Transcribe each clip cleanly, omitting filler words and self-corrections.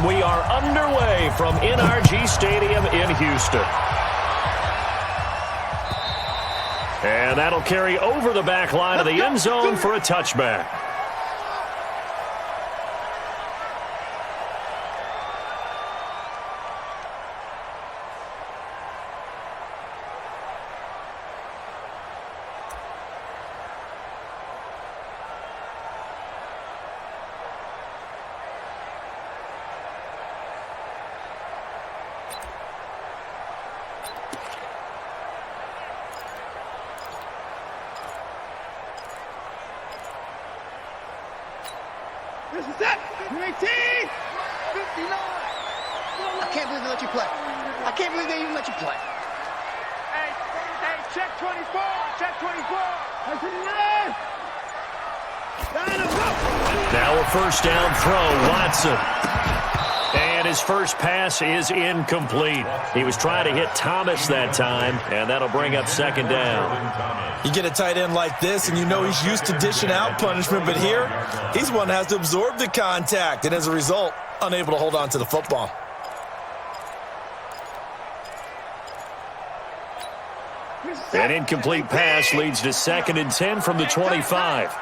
And we are underway from NRG Stadium in Houston. And that'll carry over the back line of the end zone for a touchback. This is it. 19, 59. I can't believe they let you play. I can't believe they even let you play. Hey, check 24. Check 24. Now a first down throw, Watson. And his first pass is incomplete. He was trying to hit Thomas that time, and that'll bring up second down. You get a tight end like this, and you know he's used to dishing out punishment, but here, he's one that has to absorb the contact, and as a result, unable to hold on to the football. An incomplete pass leads to 2nd and 10 from the 25.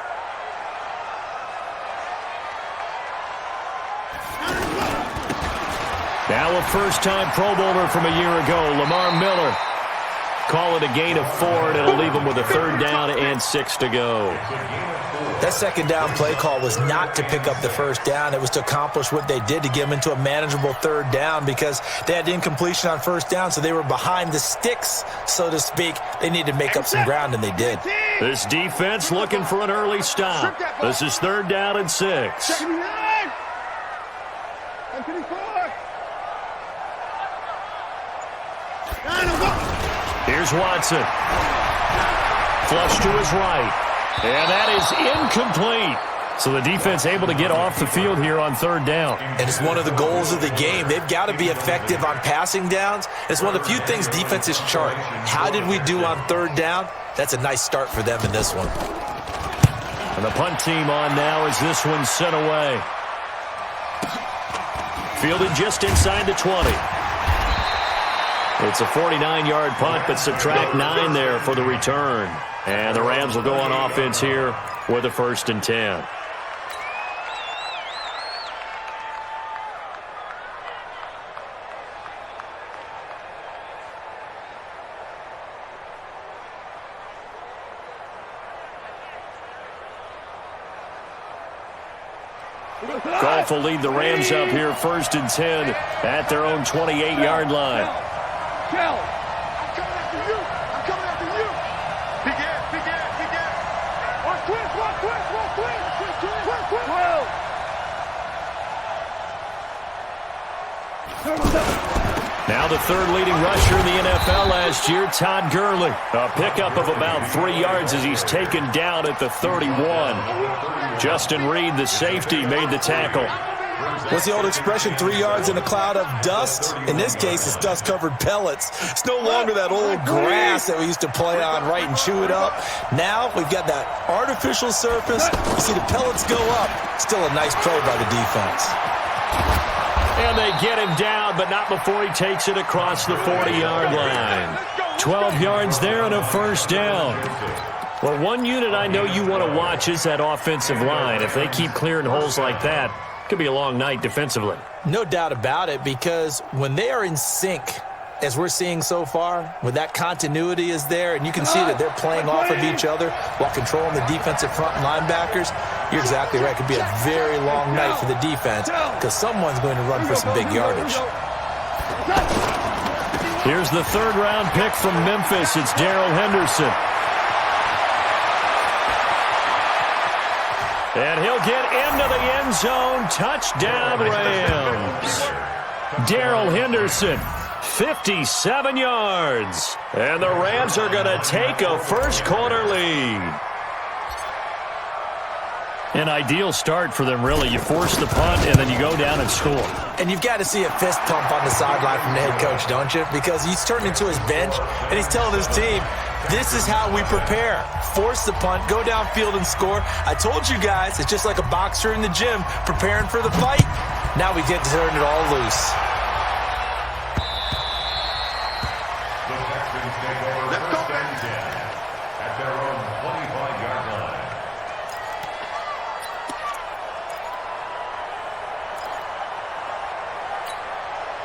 Now a first-time Pro Bowler from a year ago, Lamar Miller. Call it a gain of 4, and it'll leave him with a 3rd down and 6 to go. That second down play call was not to pick up the first down. It was to accomplish what they did to get them into a manageable 3rd down because they had incompletion on first down, so they were behind the sticks, so to speak. They needed to make up some ground, and they did. This defense looking for an early stop. This is 3rd down and 6. Here's Watson. Flush to his right. And that is incomplete. So the defense able to get off the field here on 3rd down. And it's one of the goals of the game. They've got to be effective on passing downs. It's one of the few things defenses chart. How did we do on 3rd down? That's a nice start for them in this one. And the punt team on now as this one's sent away. Fielded just inside the 20. It's a 49-yard punt, but subtract 9 there for the return. And the Rams will go on offense here with a 1st and 10. Goff will lead the Rams up here 1st and 10 at their own 28-yard line. Kel, I'm coming after you. I'm coming after you. Big air, big air, big air. One quick. Now the 3rd leading rusher in the NFL last year, Todd Gurley. A pickup of about 3 yards as he's taken down at the 31. Justin Reed, the safety, made the tackle. What's the old expression, 3 yards in a cloud of dust? In this case, it's dust-covered pellets. It's no longer that old grass that we used to play on, right, and chew it up. Now we've got that artificial surface. You see the pellets go up. Still a nice play by the defense. And they get him down, but not before he takes it across the 40-yard line. 12 yards there and a 1st down. Well, one unit I know you want to watch is that offensive line. If they keep clearing holes like that, could be a long night defensively. No doubt about it, because when they are in sync, as we're seeing so far, when that continuity is there, and you can see that they're playing off of each other while controlling the defensive front and linebackers, you're exactly right. It could be a very long night for the defense because someone's going to run for some big yardage. Here's the 3rd-round pick from Memphis. It's Darrell Henderson. And he'll get into the end zone. Touchdown, Rams. Darrell Henderson, 57 yards. And the Rams are going to take a first-quarter lead. An ideal start for them, really. You force the punt, and then you go down and score. And you've got to see a fist pump on the sideline from the head coach, don't you? Because he's turned into his bench, and he's telling his team, this is how we prepare. Force the punt, go downfield and score. I told you guys, it's just like a boxer in the gym preparing for the fight. Now we get to turn it all loose. At their own 25-yard line.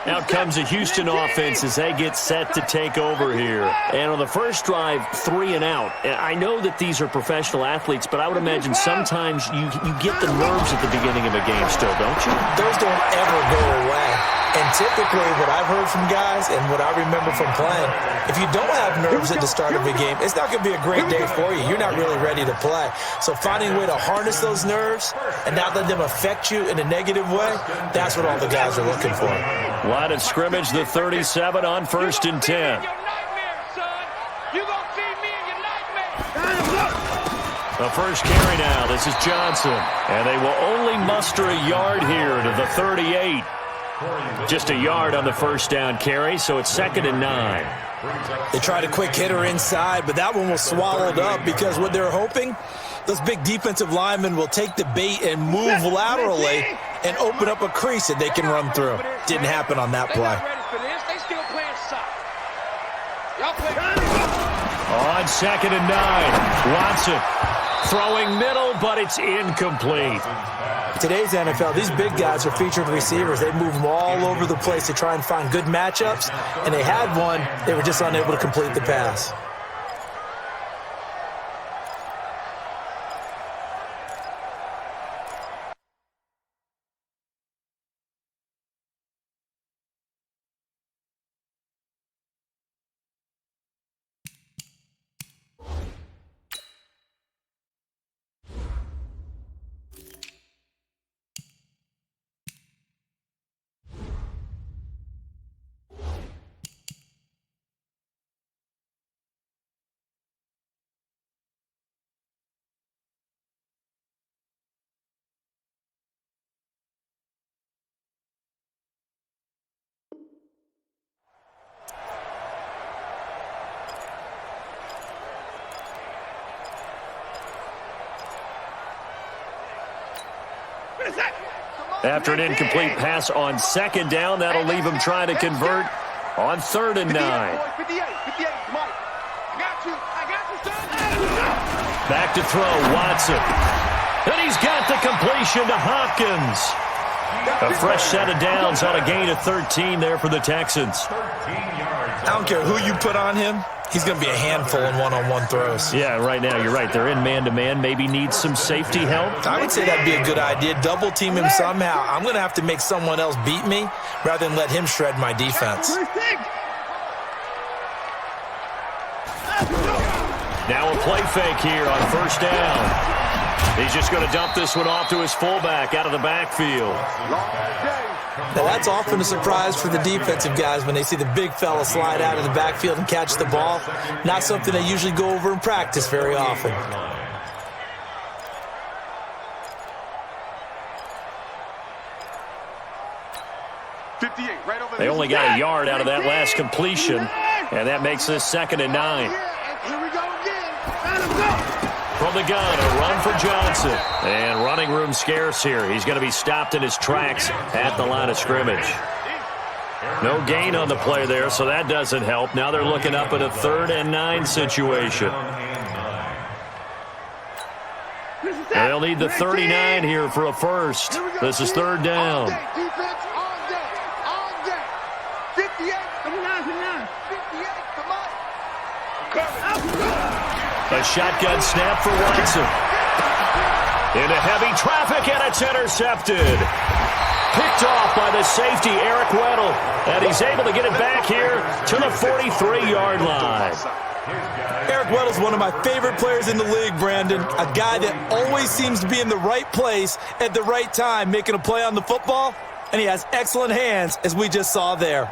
Out comes a Houston offense as they get set to take over here. And on the first drive, 3 and out. I know that these are professional athletes, but I would imagine sometimes you get the nerves at the beginning of a game still, don't you? Those don't ever go away. And typically what I've heard from guys and what I remember from playing, if you don't have nerves at the start of a game, it's not going to be a great day for you. You're not really ready to play. So finding a way to harness those nerves and not let them affect you in a negative way, that's what all the guys are looking for. Line of scrimmage, the 37 on 1st and 10. The first carry now. This is Johnson. And they will only muster a yard here to the 38. Just a yard on the first down carry, so it's 2nd and 9. They tried a quick hitter inside, but that one was swallowed up because what they're hoping, those big defensive linemen will take the bait and move laterally and open up a crease that they can run through. Didn't happen on that play. On 2nd and 9, Watson throwing middle, but it's incomplete. Today's NFL, these big guys are featured receivers. They move them all over the place to try and find good matchups, and they had one. They were just unable to complete the pass. After an incomplete pass on 2nd down, that'll leave him trying to convert on 3rd and 9. Back to throw, Watson. And he's got the completion to Hopkins. A fresh set of downs on a gain of 13 there for the Texans. I don't care who you put on him. He's going to be a handful in one-on-one throws. Yeah, right now, you're right. They're in man-to-man. Maybe needs some safety help. I would say that'd be a good idea. Double team him somehow. I'm going to have to make someone else beat me rather than let him shred my defense. Now a play fake here on 1st down. He's just going to dump this one off to his fullback out of the backfield. Now, that's often a surprise for the defensive guys when they see the big fella slide out of the backfield and catch the ball. Not something they usually go over in practice very often. They only got a yard out of that last completion, and that makes this 2nd and 9. Here we go again. From the gun, a run for Johnson. And running room scarce here. He's going to be stopped in his tracks at the line of scrimmage. No gain on the play there, so that doesn't help. Now they're looking up at a 3rd and 9 situation. They'll need the 39 here for a first. This is 3rd down. A shotgun snap for Watson. Into heavy traffic, and it's intercepted. Picked off by the safety, Eric Weddle. And he's able to get it back here to the 43-yard line. Eric Weddle's one of my favorite players in the league, Brandon. A guy that always seems to be in the right place at the right time, making a play on the football. And he has excellent hands, as we just saw there.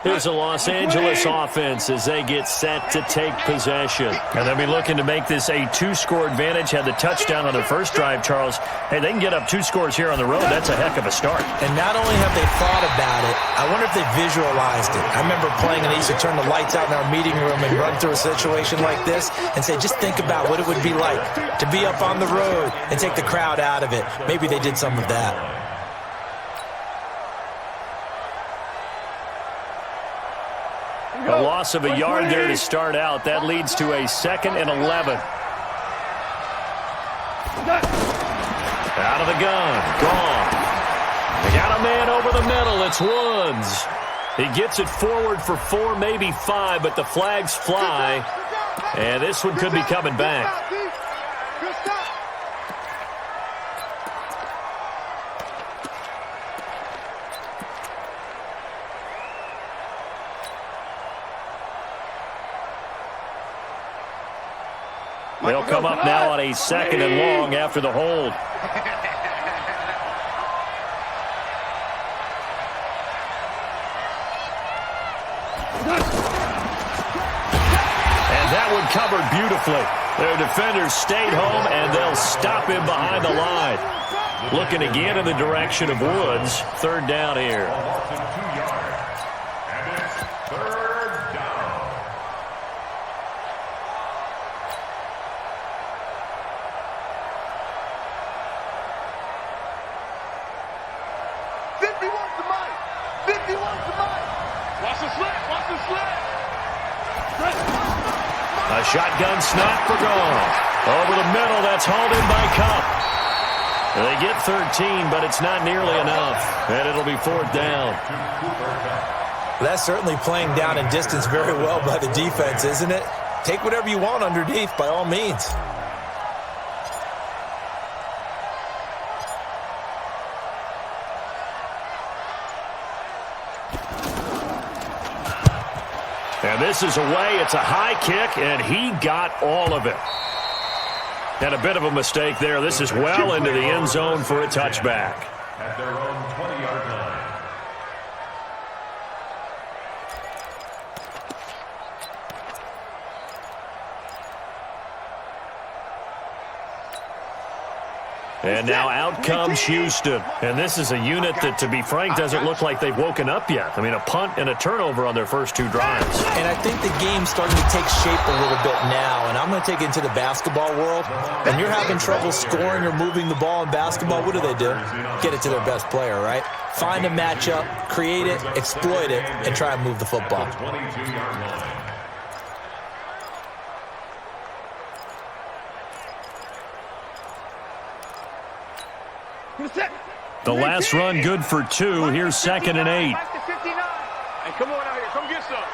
Here's the Los Angeles offense as they get set to take possession. And they'll be looking to make this a 2-score advantage. Had the touchdown on their first drive, Charles. Hey, they can get up 2 scores here on the road. That's a heck of a start. And not only have they thought about it, I wonder if they visualized it. I remember playing and they used to turn the lights out in our meeting room and run through a situation like this and say, just think about what it would be like to be up on the road and take the crowd out of it. Maybe they did some of that. A loss of a yard there to start out. That leads to a 2nd and 11. Out of the gun. Gone. They got a man over the middle. It's Woods. He gets it forward for 4, maybe 5, but the flags fly. And this one could be coming back. They'll come up now on a 2nd and long after the hold. And that one covered beautifully. Their defenders stayed home, and they'll stop him behind the line. Looking again in the direction of Woods. 3rd down here. A shotgun snap for Gone. Over the middle, that's hauled in by Cup. They get 13, but it's not nearly enough. And it'll be 4th down. That's certainly playing down in distance very well by the defense, isn't it? Take whatever you want underneath, by all means. And this is away. It's a high kick, and he got all of it. And a bit of a mistake there. This is well into the end zone for a touchback. At their own 20-yard line. And now out comes Houston. And this is a unit that, to be frank, doesn't look like they've woken up yet. I mean, a punt and a turnover on their first 2 drives. And I think the game's starting to take shape a little bit now. And I'm going to take it into the basketball world. When you're having trouble scoring or moving the ball in basketball, what do? Get it to their best player, right? Find a matchup, create it, exploit it, and try and move the football. 22-yard line. The last run good for 2. Here's 2nd and 8. Hey, come on out here. Come get some.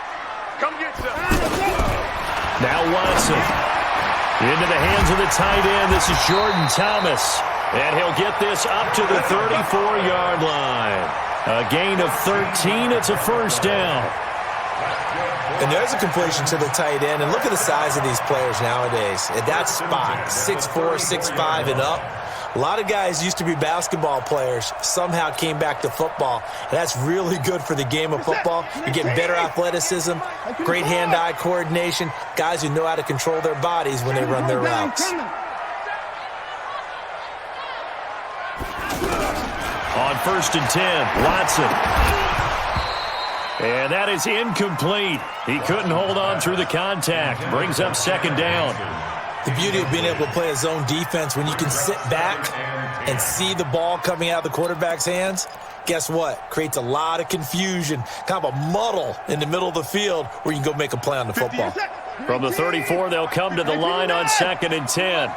Come get some. Now Watson. Into the hands of the tight end. This is Jordan Thomas. And he'll get this up to the 34-yard line. A gain of 13. It's a 1st down. And there's a completion to the tight end. And look at the size of these players nowadays. At that spot, 6'4", 6'5", and up. A lot of guys used to be basketball players, somehow came back to football. And that's really good for the game of football. You're getting better athleticism, great hand-eye coordination, guys who know how to control their bodies when they run their routes. On 1st and 10, Watson. And that is incomplete. He couldn't hold on through the contact. Brings up 2nd down. The beauty of being able to play a zone defense, when you can sit back and see the ball coming out of the quarterback's hands, guess what? Creates a lot of confusion, kind of a muddle in the middle of the field where you can go make a play on the football. From the 34, they'll come to the line on 2nd and 10.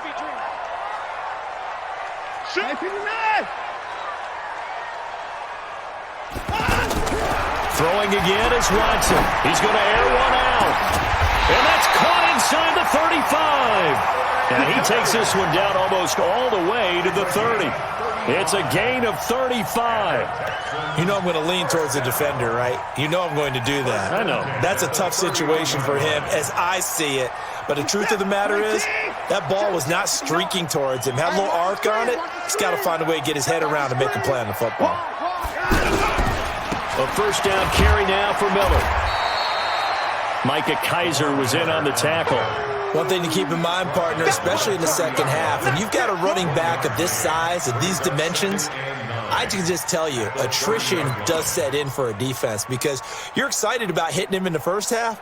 Throwing again is Watson. He's going to air one out. And that's caught inside the 35. And he takes this one down almost all the way to the 30. It's a gain of 35. You know I'm going to lean towards the defender, right? You know I'm going to do that. I know. That's a tough situation for him as I see it. But the truth of the matter is, that ball was not streaking towards him. Had a little arc on it. He's got to find a way to get his head around and make a play on the football. A first down carry now for Miller. Micah Kaiser was in on the tackle. One thing to keep in mind, partner, especially in the second half, when you've got a running back of this size and these dimensions, I can just tell you, attrition does set in for a defense because you're excited about hitting him in the first half.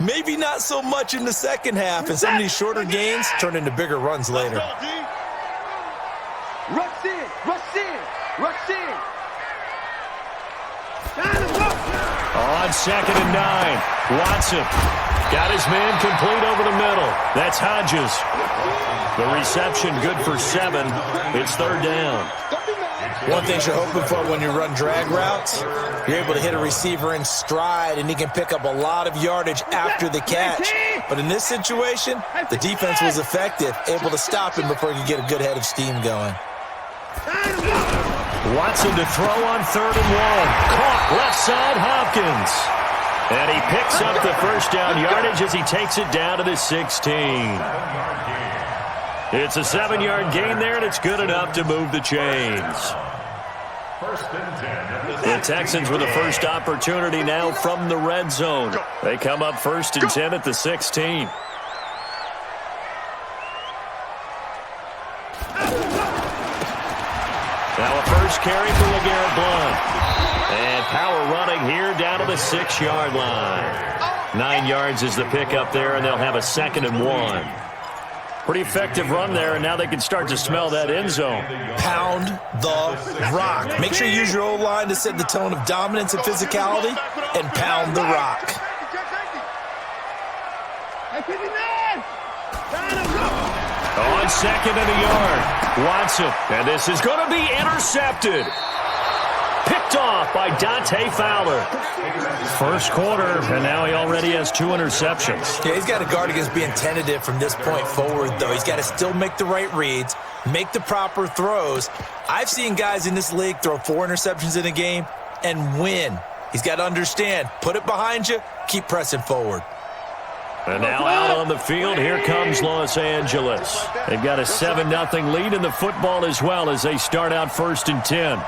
Maybe not so much in the second half, and some of these shorter gains turn into bigger runs later. Rush in, rush in, rush in. On 2nd and 9, Watson got his man complete over the middle. That's Hodges. The reception good for 7. It's 3rd down. One thing you're hoping for when you run drag routes, you're able to hit a receiver in stride, and he can pick up a lot of yardage after the catch. But in this situation, the defense was effective, able to stop him before he could get a good head of steam going. Watson to throw on 3rd and 1. Caught left side, Hopkins. And he picks up the first down yardage as he takes it down to the 16. It's a 7-yard gain there, and it's good enough to move the chains. The Texans with the first opportunity now from the red zone. They come up 1st and 10 at the 16. Now a first carry for LeGarrette Blount. And power running here down to the 6-yard line. 9 yards is the pickup there, and they'll have a 2nd and 1. Pretty effective run there, and now they can start to smell that end zone. Pound the rock. Make sure you use your O-line to set the tone of dominance and physicality, and pound the rock. On 2nd and a yard, Watson. And this is going to be intercepted. Picked off by Dante Fowler. First quarter, and now he already has 2 interceptions. Yeah, he's got to guard against being tentative from this point forward, though. He's got to still make the right reads, make the proper throws. I've seen guys in this league throw 4 interceptions in a game and win. He's got to understand, put it behind you, keep pressing forward. And now out on the field, here comes Los Angeles. They've got a 7-0 lead in the football as well as they start out 1st and 10.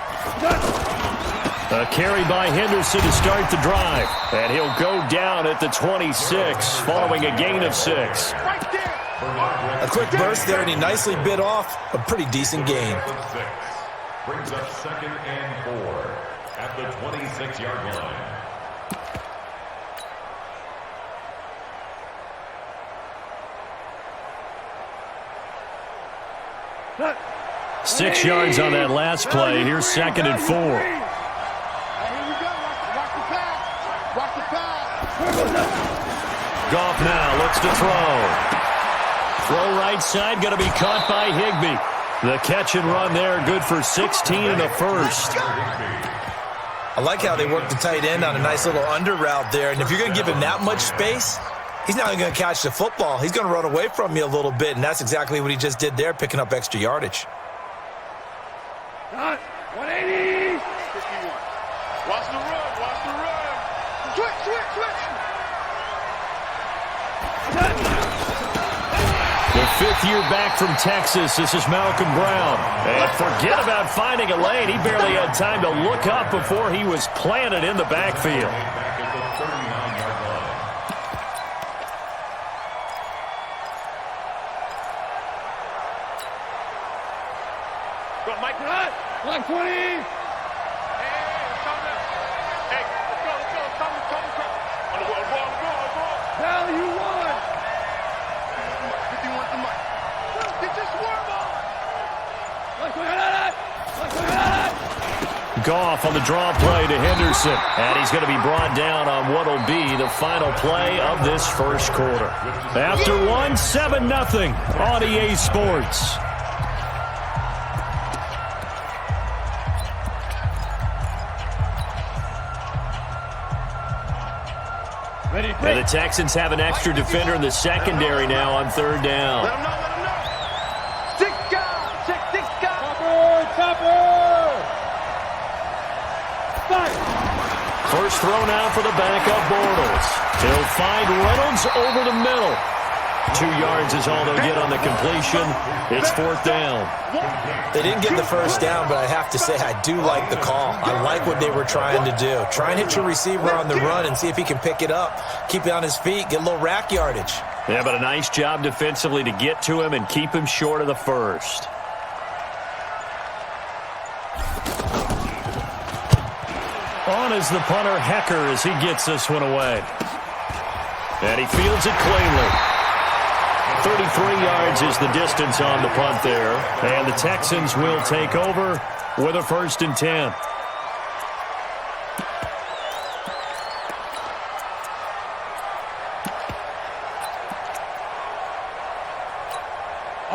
A carry by Henderson to start the drive. And he'll go down at the 26 following a gain of 6. A quick burst there, and he nicely bit off a pretty decent gain. Brings up 2nd and 4 at the 26-yard line. 6 yards on that last play. Here's 2nd and 4. Here we go. Watch the pass. Watch the pass. Goff now looks to throw. Throw right side, going to be caught by Higbee. The catch and run there, good for 16 and a first. I like how they work the tight end on a nice little under route there. And if you're going to give him that much space, he's not even going to catch the football. He's going to run away from you a little bit, and that's exactly what he just did there, picking up extra yardage. 180. 51. Watch the run. Watch the run. Switch. The 5th year back from Texas, this is Malcolm Brown. And forget about finding a lane. He barely had time to look up before he was planted in the backfield. Back at the 39-yard line. Go, Mike, run. 120. Hey, let's go. On the ball. Value 1. 51 to Mike. Get your swerve on. Goff on the draw play to Henderson. And he's going to be brought down on what will be the final play of this first quarter. After 1, 7-0 on EA Sports. And the Texans have an extra defender in the secondary now on 3rd down. Let him know. 6 guys. Check 6 guys. First throw now for the backup Bortles. He'll find Reynolds over the middle. 2 yards is all they'll get on the completion. It's 4th down. They didn't get the first down, but I have to say I do like the call. I like what they were trying to do. Try and hit your receiver on the run and see if he can pick it up, keep it on his feet, get a little rack yardage. Yeah, but a nice job defensively to get to him and keep him short of the first. On is the punter, Hecker, as he gets this one away. And he fields it cleanly. 33 yards is the distance on the punt there. And the Texans will take over with a 1st and 10.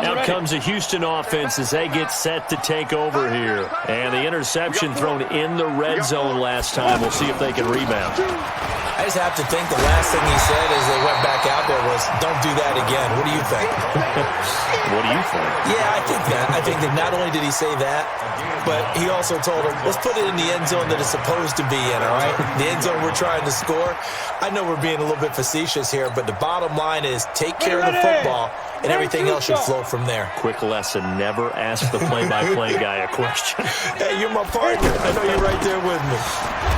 Out comes the Houston offense as they get set to take over here. And the interception thrown in the red zone last time. We'll see if they can rebound. I just have to think the last thing he said as they went back out there was, don't do that again. What do you think? What do you think? Yeah, I think that. I think that not only did he say that, but he also told him, let's put it in the end zone that it's supposed to be in, all right? The end zone we're trying to score. I know we're being a little bit facetious here, but the bottom line is take care of the football, and everything else should flow from there. Quick lesson, never ask the play-by-play guy a question. Hey, you're my partner. I know you're right there with me.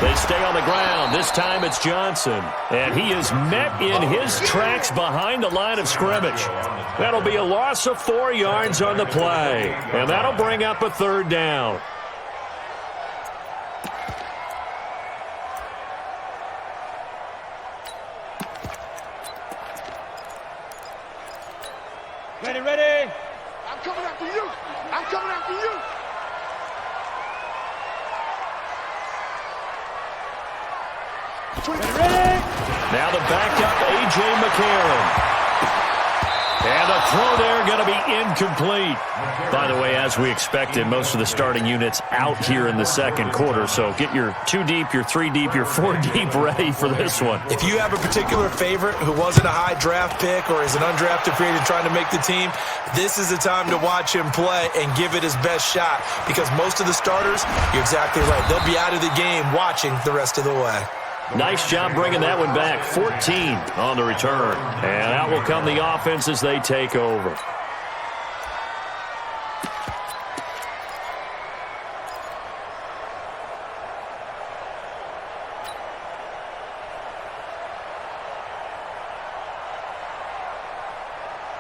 They stay on the ground. This time it's Johnson. And he is met in his tracks behind the line of scrimmage. That'll be a loss of 4 yards on the play. And that'll bring up a 3rd down. Ready. I'm coming after you. I'm coming after you. Ready. Now the backup, A.J. McCarron. And the throw there going to be incomplete. By the way, as we expected, most of the starting units out here in the second quarter. So get your 2 deep, your 3 deep, your 4 deep ready for this one. If you have a particular favorite who wasn't a high draft pick or is an undrafted free agent trying to make the team, this is the time to watch him play and give it his best shot. Because most of the starters, you're exactly right, they'll be out of the game watching the rest of the way. Nice job bringing that one back. 14 on the return. And out will come the offense as they take over.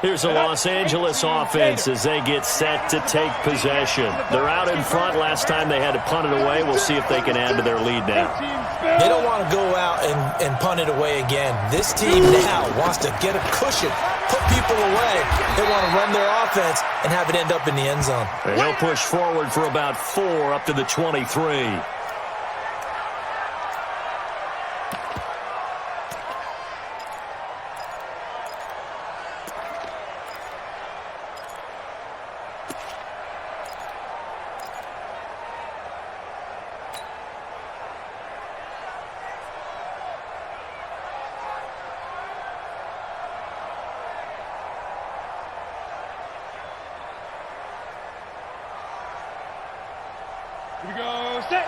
Here's the Los Angeles offense as they get set to take possession. They're out in front. Last time they had to punt it away. We'll see if they can add to their lead now. They don't want to go out and punt it away again. This team now wants to get a cushion, put people away. They want to run their offense and have it end up in the end zone. And he'll push forward for about 4 up to the 23.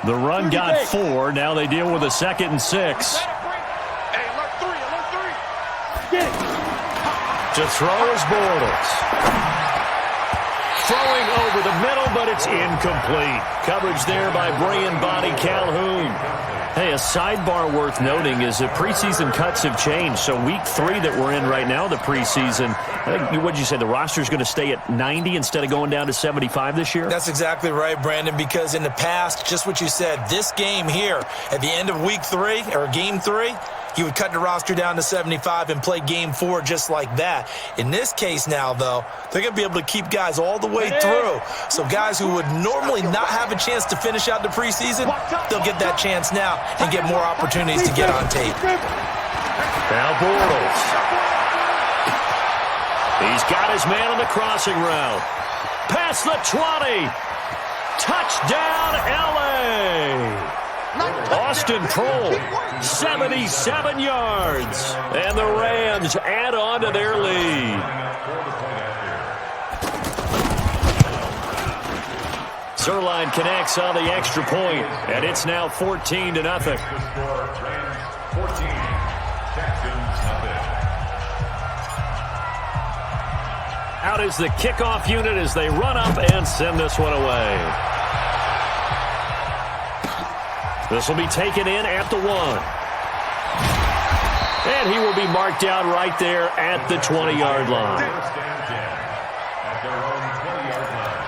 The run got 4. Now they deal with a 2nd and 6. Hey, alert 3. To throw is Bortles. Throwing over the middle, but it's incomplete. Coverage there by Brian Body Calhoun. Hey, a sidebar worth noting is that preseason cuts have changed. So week 3 that we're in right now, the preseason, I think, what did you say, the roster's going to stay at 90 instead of going down to 75 this year? That's exactly right, Brandon, because in the past, just what you said, this game here, at the end of week 3, or game 3, he would cut the roster down to 75 and play game 4 just like that. In this case now, though, they're going to be able to keep guys all the way through. So guys who would normally not have a chance to finish out the preseason, they'll get that chance now and get more opportunities to get on tape. Now Bortles. He's got his man on the crossing route. Past the 20. Touchdown, L.A. Austin Prohl, 77 yards. And the Rams add on to their lead. Zerline connects on the extra point, and it's now 14-0. Texans 14, Texans nothing. out is the kickoff unit as they run up and send this one away. This will be taken in at the 1. And he will be marked down right there at the 20-yard line. First and 10 at their own 20-yard line.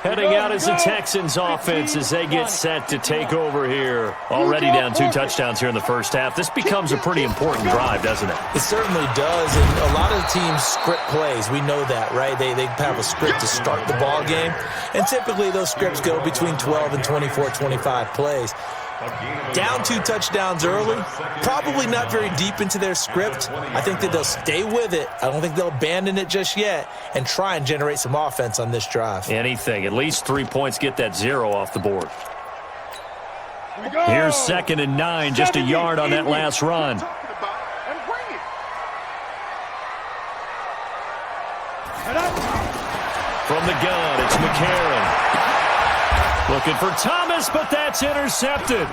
Heading out is the Texans offense as they get set to take over here. Already down 2 touchdowns here in the first half. This becomes a pretty important drive, doesn't it? It certainly does, and a lot of teams script plays. We know that, right? They have a script to start the ball game, and typically those scripts go between 12 and 24, 25 plays. Down 2 touchdowns early, probably not very deep into their script. I think that they'll stay with it. I don't think they'll abandon it just yet and try and generate some offense on this drive. Anything. At least 3 points, get that 0 off the board. Here's 2nd and 9, just a yard on that last run. From the gun, it's McCarron. Looking for Thomas, but that's intercepted.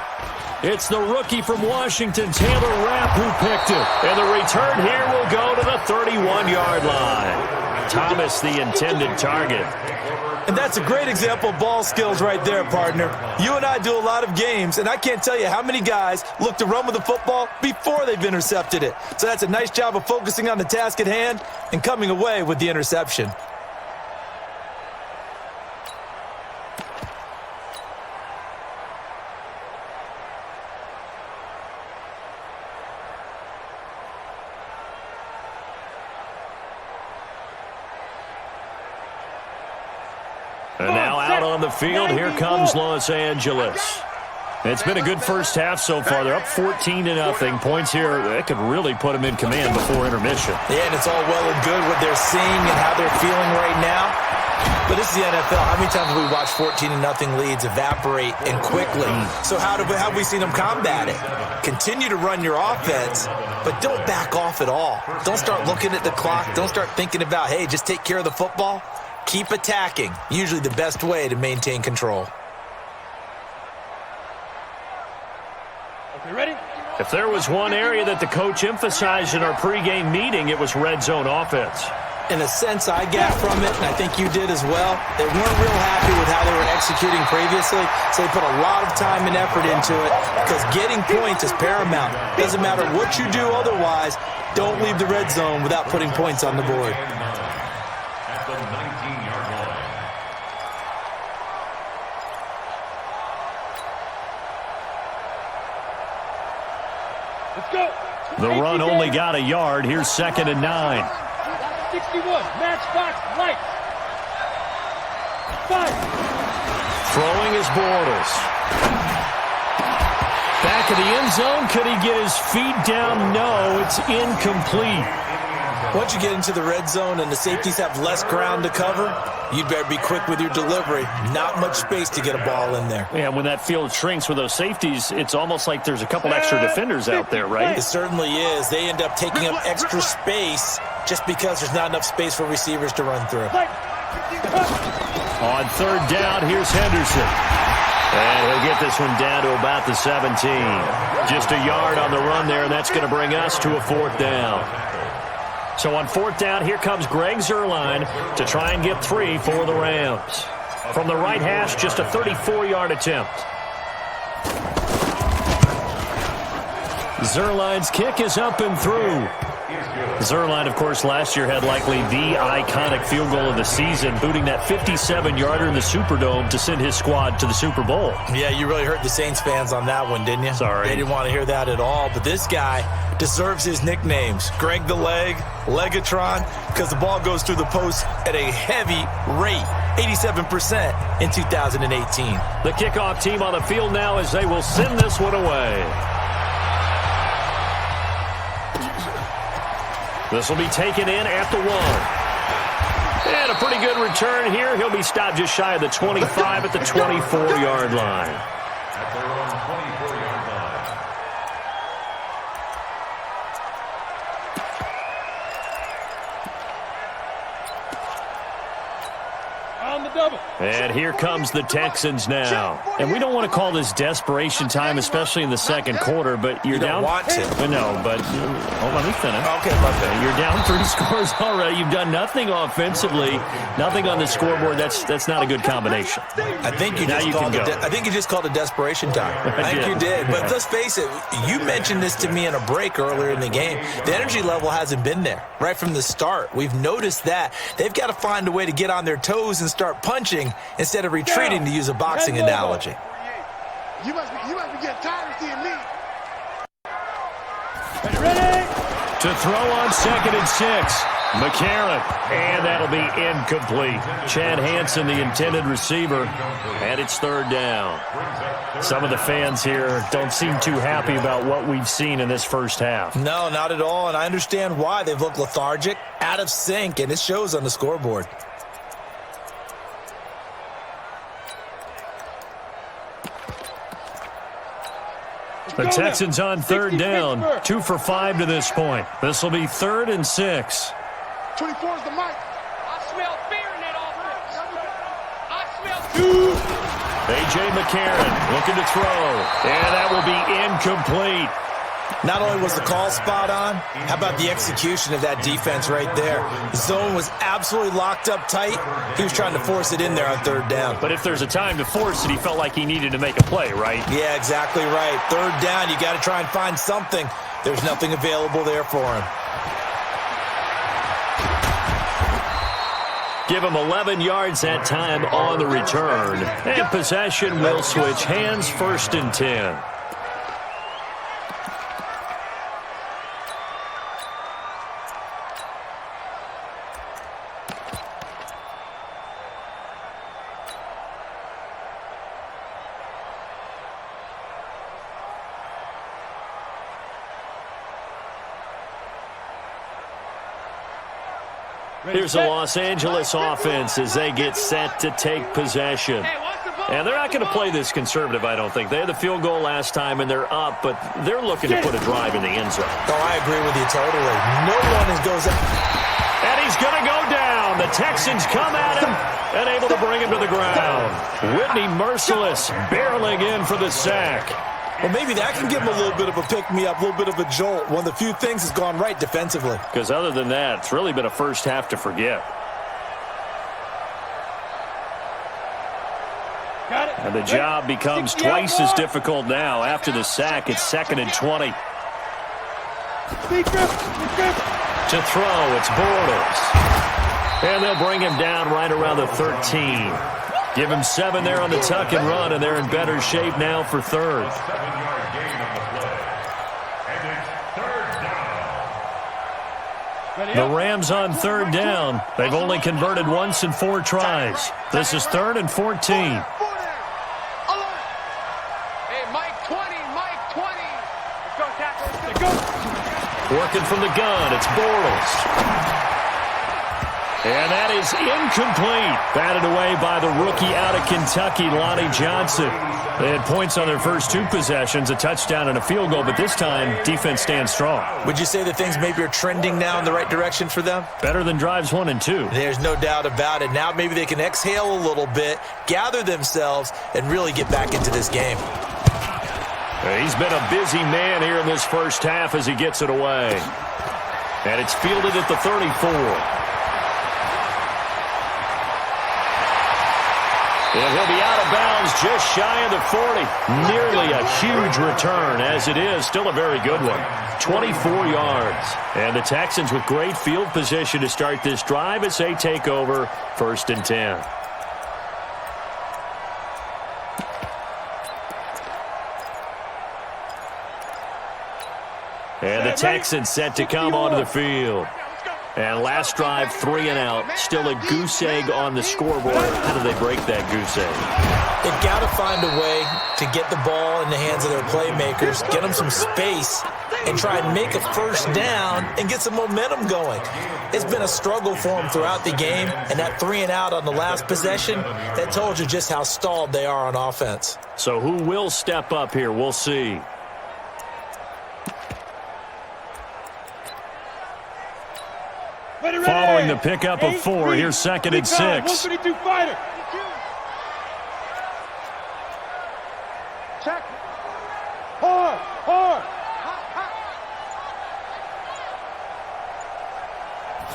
It's the rookie from Washington, Taylor Rapp, who picked it. And the return here will go to the 31-yard line. Thomas, the intended target. And that's a great example of ball skills right there, partner. You and I do a lot of games, and I can't tell you how many guys look to run with the football before they've intercepted it. So that's a nice job of focusing on the task at hand and coming away with the interception. And now out on the field, here comes Los Angeles. It's been a good first half so far. They're up 14-0. Points here, that could really put them in command before intermission. Yeah, and it's all well and good what they're seeing and how they're feeling right now. But this is the NFL. How many times have we watched 14-0 leads evaporate and quickly? So how have we seen them combat it? Continue to run your offense, but don't back off at all. Don't start looking at the clock. Don't start thinking about, hey, just take care of the football. Keep attacking. Usually the best way to maintain control. Okay, ready? If there was one area that the coach emphasized in our pregame meeting, it was red zone offense. In a sense, I got from it, and I think you did as well, they weren't real happy with how they were executing previously, so they put a lot of time and effort into it because getting points is paramount. Doesn't matter what you do otherwise, don't leave the red zone without putting points on the board. At the 19-yard line. Let's go. The run only got a yard. Here's 2nd and 9. 61, matchbox, lights. 5. Throwing is Bortles. Back of the end zone. Could he get his feet down? No, it's incomplete. Once you get into the red zone and the safeties have less ground to cover, you'd better be quick with your delivery. Not much space to get a ball in there. Yeah, when that field shrinks with those safeties, it's almost like there's a couple extra defenders out there, right? It certainly is. They end up taking up extra space just because there's not enough space for receivers to run through. On 3rd down, here's Henderson. And he'll get this one down to about the 17. Just a yard on the run there, and that's going to bring us to a 4th down. So on 4th down, here comes Greg Zuerlein to try and get 3 for the Rams. From the right hash, just a 34-yard attempt. Zuerlein's kick is up and through. Zuerlein, of course, last year had likely the iconic field goal of the season, booting that 57-yarder in the Superdome to send his squad to the Super Bowl. Yeah, you really hurt the Saints fans on that one, didn't you? Sorry. They didn't want to hear that at all. But this guy deserves his nicknames. Greg the Leg, Legatron, because the ball goes through the post at a heavy rate, 87% in 2018. The kickoff team on the field now as they will send this one away. This will be taken in at the 1. And a pretty good return here. He'll be stopped just shy of the 25 at the 24-yard line. At their own 24-yard line. On the double. And here comes the Texans now. And we don't want to call this desperation time, especially in the second quarter, but you're down. You don't want to. No, but hold on, let me finish. Okay, my bad. You're down 3 scores already. You've done nothing offensively, nothing on the scoreboard. That's not a good combination. I think you just called it desperation time. I think you did. But let's face it, you mentioned this to me in a break earlier in the game. The energy level hasn't been there right from the start. We've noticed that. They've got to find a way to get on their toes and start punching instead of retreating, to use a boxing analogy. You must be getting tired of seeing me. Ready? To throw on 2nd and 6. McCarron, and that'll be incomplete. Chad Hansen, the intended receiver, and it's 3rd down. Some of the fans here don't seem too happy about what we've seen in this first half. No, not at all, and I understand why. They've looked lethargic, out of sync, and it shows on the scoreboard. The Texans on 3rd down, 2 for 5 to this point. This will be 3rd and 6. 24 is the mic. I smell fear in that offense. I smell A.J. McCarron looking to throw, and that will be incomplete. Not only was the call spot on, how about the execution of that defense right there? The zone was absolutely locked up tight. He was trying to force it in there on 3rd down. But if there's a time to force it, he felt like he needed to make a play, right? Yeah, exactly right. 3rd down, you got to try and find something. There's nothing available there for him. Give him 11 yards that time on the return. And possession will switch hands, 1st and 10. Here's the Los Angeles offense as they get set to take possession. And they're not going to play this conservative, I don't think. They had the field goal last time, and they're up, but they're looking to put a drive in the end zone. Oh, I agree with you totally. No one goes out. And he's going to go down. The Texans come at him and able to bring him to the ground. Whitney Merciless barreling in for the sack. Well, maybe that can give him a little bit of a pick-me-up, a little bit of a jolt. One of the few things has gone right defensively. Because other than that, it's really been a first half to forget. And the job becomes twice as difficult now. After the sack, it's 2nd and 20. To throw, it's Bortles. And they'll bring him down right around the 13. Give him 7 there on the tuck and run, and they're in better shape now for 3rd. 7-yard gain on the play. And it's 3rd down. The Rams on 3rd down. They've only converted once in 4 tries. This is 3rd and 14. Hey, Mike 20, Mike 20. Let's go, tackle. Let's go. Working from the gun, it's Bortles. And that is incomplete. Batted away by the rookie out of Kentucky, Lonnie Johnson. They had points on their first 2 possessions, a touchdown and a field goal, but this time, defense stands strong. Would you say that things maybe are trending now in the right direction for them? Better than drives 1 and 2. There's no doubt about it. Now maybe they can exhale a little bit, gather themselves, and really get back into this game. He's been a busy man here in this first half as he gets it away. And it's fielded at the 34. And he'll be out of bounds just shy of the 40. Nearly a huge return, as it is. Still a very good one. 24 yards. And the Texans with great field position to start this drive as they take over 1st and 10. And the Texans set to come onto the field. And last drive, 3 and out. Still a goose egg on the scoreboard. How do they break that goose egg? They've got to find a way to get the ball in the hands of their playmakers, get them some space, and try and make a 1st down and get some momentum going. It's been a struggle for them throughout the game, and that 3 and out on the last possession, that told you just how stalled they are on offense. So who will step up here? We'll see. Following the pickup of 4, here's 2nd and 6. Hard. Hard.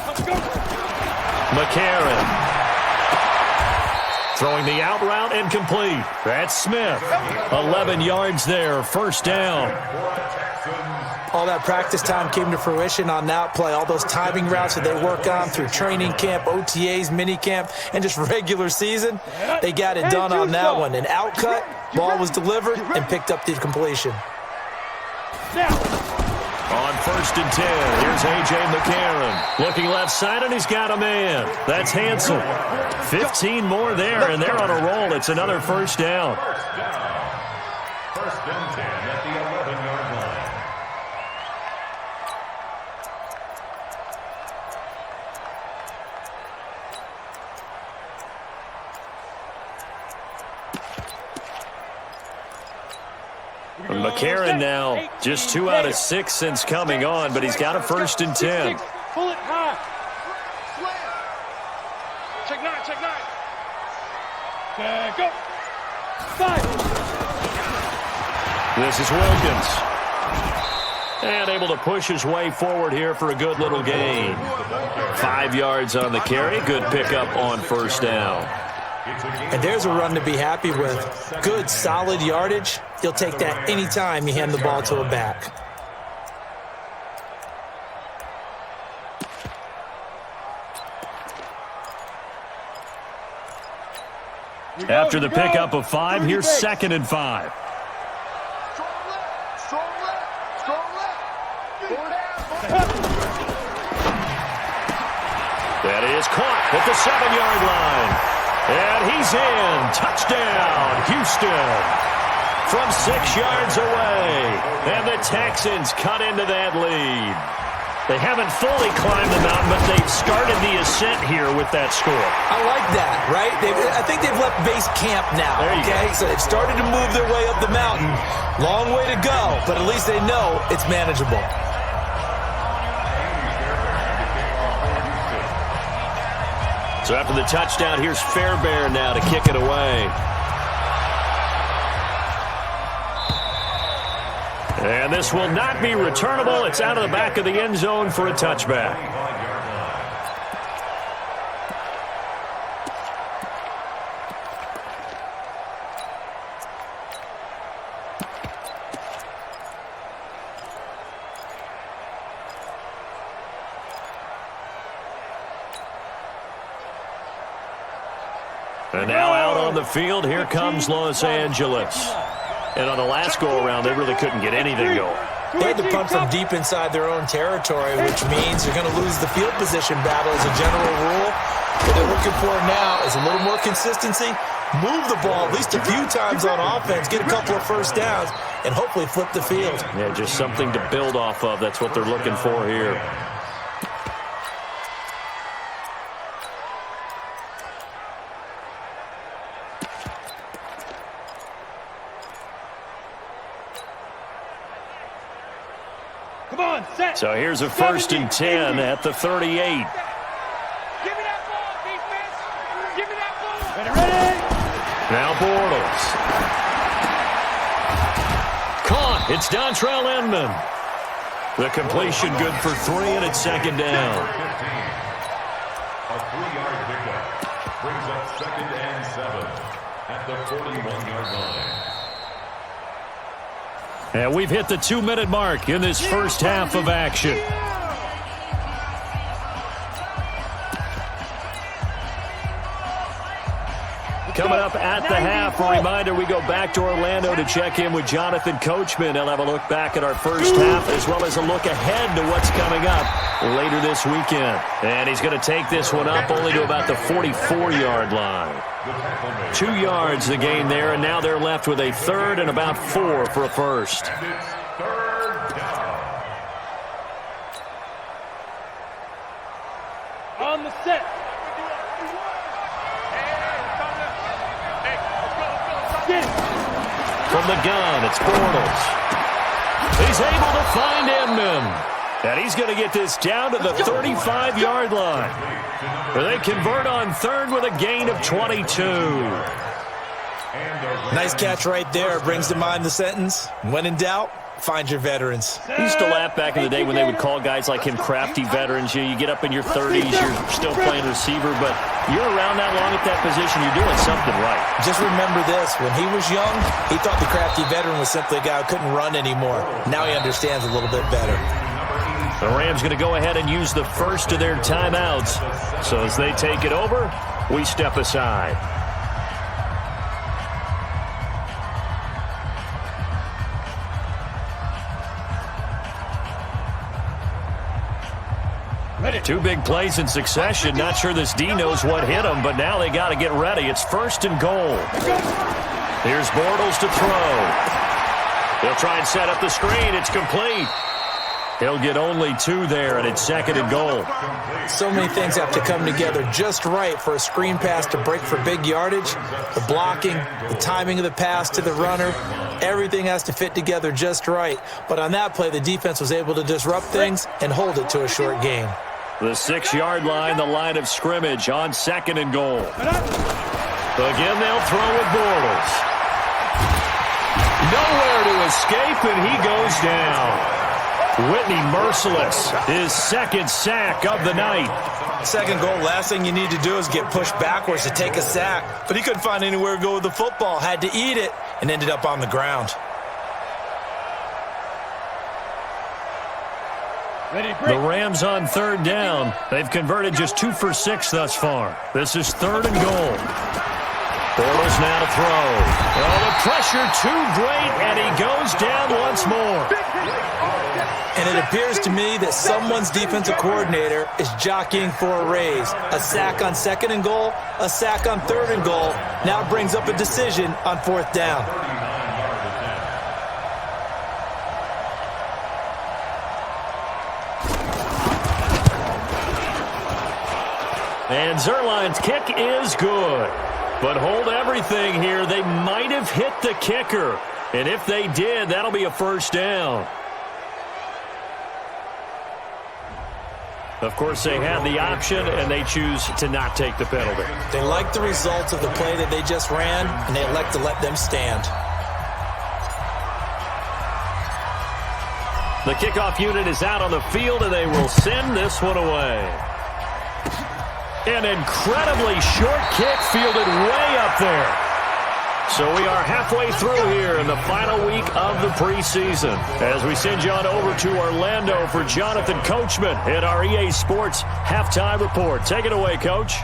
Let's go. McCarron. Throwing the out route incomplete. That's Smith. 11 yards there, first down. All that practice time came to fruition on that play. All those timing routes that they work on through training camp, OTAs, mini camp, and just regular season, they got it done on that one. An out cut, ball was delivered, and picked up the completion. On 1st and 10, here's A.J. McCarron. Looking left side, and he's got a man. That's Hansel. 15 more there, and they're on a roll. It's another first down. First and 10 at the 11-yard line. McCarron now just 2 out of 6 since coming on, but he's got a 1st and 10. Pull it high. Check 9, check 9. Go. 5. This is Wilkins. And able to push his way forward here for a good little gain. 5 yards on the carry. Good pickup on first down. And there's a run to be happy with. Good, solid yardage. He'll take that anytime you hand the ball to a back. After the pickup of 5, here's 2nd and 5. Strong left. That is caught at the 7-yard line. And he's in. Touchdown, Houston. From 6 yards away. And the Texans cut into that lead. They haven't fully climbed the mountain, but they've started the ascent here with that score. I like that, right? I think they've left base camp now, okay? So they've started to move their way up the mountain. Long way to go, but at least they know it's manageable. So after the touchdown, here's Fairbairn now to kick it away. And this will not be returnable. It's out of the back of the end zone for a touchback. And now out on the field, here comes Los Angeles. And on the last go-around, they really couldn't get anything going. They had to punt from deep inside their own territory, which means they're going to lose the field position battle as a general rule. What they're looking for now is a little more consistency, move the ball at least a few times on offense, get a couple of first downs, and hopefully flip the field. Yeah, just something to build off of. That's what they're looking for here. So here's a 1st and 10 at the 38. Give me that ball, defense. Give me that ball. Ready. Now Bortles. Caught. It's Dontrell Inman. The completion good for 3, and it's 2nd down. A 3-yard pickup brings up 2nd and 7 at the 41-yard line. And we've hit the 2-minute mark in this first half of action. Coming up at the half, a reminder, we go back to Orlando to check in with Jonathan Coachman. He'll have a look back at our first half as well as a look ahead to what's coming up later this weekend. And he's going to take this one up only to about the 44-yard line. 2 yards the gain there, and now they're left with a 3rd and about 4 for a first. And it's 3rd down. On the set. From the gun, it's Bortles. He's able to find Inman. And he's going to get this down to the 35-yard line, where they convert on 3rd with a gain of 22. Nice catch right there. Brings to mind the sentence, when in doubt, find your veterans. I used to laugh back in the day when they would call guys like him crafty veterans. You get up in your 30s, you're still playing receiver, but you're around that long at that position, you're doing something right. Just remember this, when he was young, he thought the crafty veteran was simply a guy who couldn't run anymore. Now he understands a little bit better. The Rams going to go ahead and use the first of their timeouts. So as they take it over, we step aside. Two big plays in succession. Not sure this D knows what hit him, but now they got to get ready. It's 1st and goal. Here's Bortles to throw. They'll try and set up the screen. It's complete. He'll get only 2 there, and it's 2nd and goal. So many things have to come together just right for a screen pass to break for big yardage. The blocking, the timing of the pass to the runner, everything has to fit together just right. But on that play, the defense was able to disrupt things and hold it to a short gain. The 6-yard line, the line of scrimmage on 2nd and goal. Again, they'll throw with Bortles. Nowhere to escape, and he goes down. Whitney merciless, his 2nd sack of the night. 2nd goal, last thing you need to do is get pushed backwards to take a sack. But he couldn't find anywhere to go with the football, had to eat it, and ended up on the ground. The Rams on 3rd down. They've converted just 2 for 6 thus far. This is 3rd and goal. Bortles now to throw. Oh, the pressure too great, and he goes down once more. And it appears to me that someone's defensive coordinator is jockeying for a raise. A sack on 2nd and goal, a sack on 3rd and goal. Now brings up a decision on 4th down. And Zerline's kick is good. But hold everything here. They might have hit the kicker. And if they did, that'll be a 1st down. Of course, they had the option, and they choose to not take the penalty. They like the results of the play that they just ran, and they elect to let them stand. The kickoff unit is out on the field, and they will send this one away. An incredibly short kick fielded way up there. So we are halfway through here in the final week of the preseason as we send you on over to Orlando for Jonathan Coachman in our EA Sports Halftime Report. Take it away, Coach.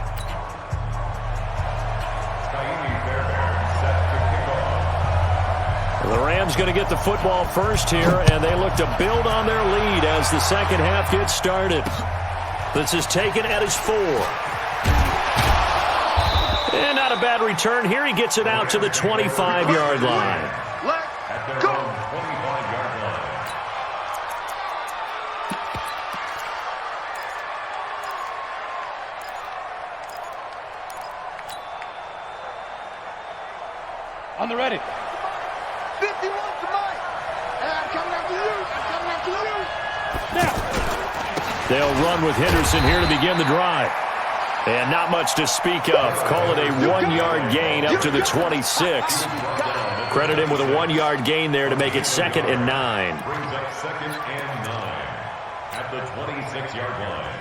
The Rams going to get the football first here, and they look to build on their lead as the second half gets started. This is taken at his 4. And not a bad return here. He gets it out to the 25-yard line. Let's go. On the ready. 51 to Mike. And I'm coming after you. I'm coming after you. Now. They'll run with Henderson here to begin the drive. And not much to speak of. Call it a 1-yard gain up to the 26. Credit him with a 1-yard gain there to make it 2nd and 9. Brings up 2nd and 9 at the 26-yard line.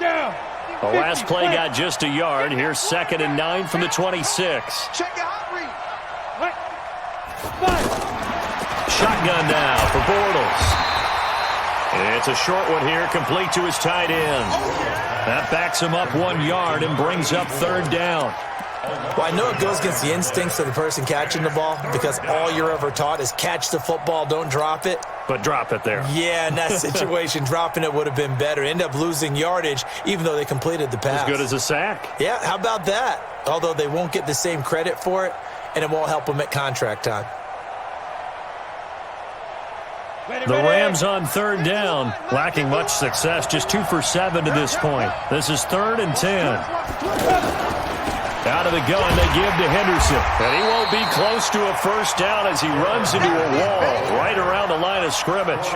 Down. The last play got just a yard. Here's 2nd and 9 from the 26. Check your hot read. Shotgun now for Bortles. It's a short one here, complete to his tight end. That backs him up 1 yard and brings up 3rd down. Well, I know it goes against the instincts of the person catching the ball because all you're ever taught is catch the football, don't drop it. But drop it there. Yeah, in that situation, dropping it would have been better. End up losing yardage, even though they completed the pass. As good as a sack. Yeah, how about that? Although they won't get the same credit for it, and it won't help them at contract time. The Rams on 3rd down, lacking much success, just 2 for 7 to this point. This is 3rd and 10. Out of the gun, they give to Henderson. And he won't be close to a first down as he runs into a wall right around the line of scrimmage.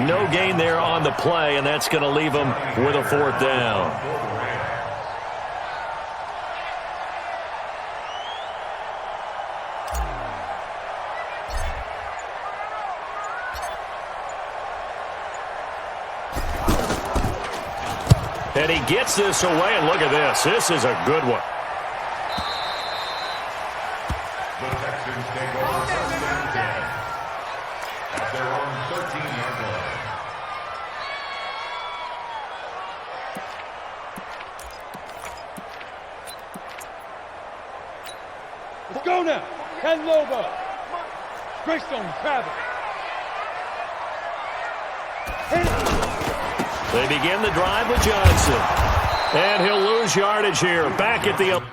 No gain there on the play, and that's going to leave him with a fourth down. And he gets this away, and look at this. This is a good one. The Texans take over first and 10 at their own 13-yard line. Let's go now. Ken Lobo. Greystone Travis. They begin the drive with Johnson. And he'll lose yardage here. Back at the...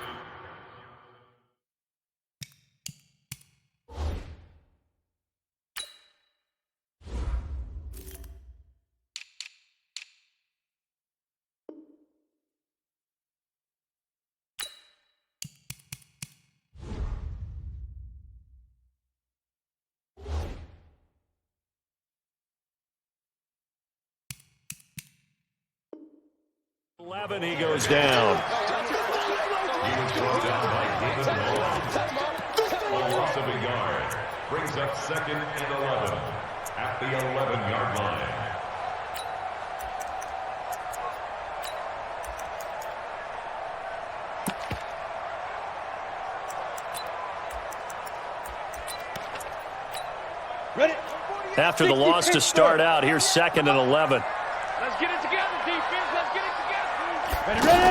He goes down. He was brought down by David Long. A loss of a yard brings up second and 11 at the 11-yard line. Ready? After the loss to start out, here's second and 11. Let's get it together, defense. Let's get it together. Ready, ready.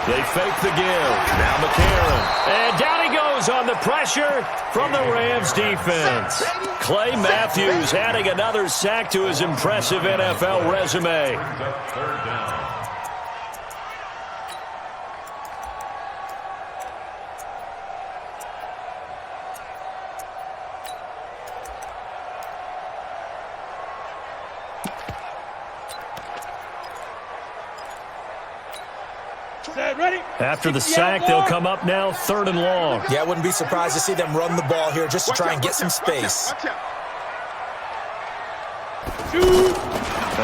They fake the give. Now McCarron. And down he goes on the pressure from the Rams defense. Clay Matthews adding another sack to his impressive NFL resume. Brings up third down. After the sack, they'll come up now third and long. Yeah, I wouldn't be surprised to see them run the ball here just to try and get some space.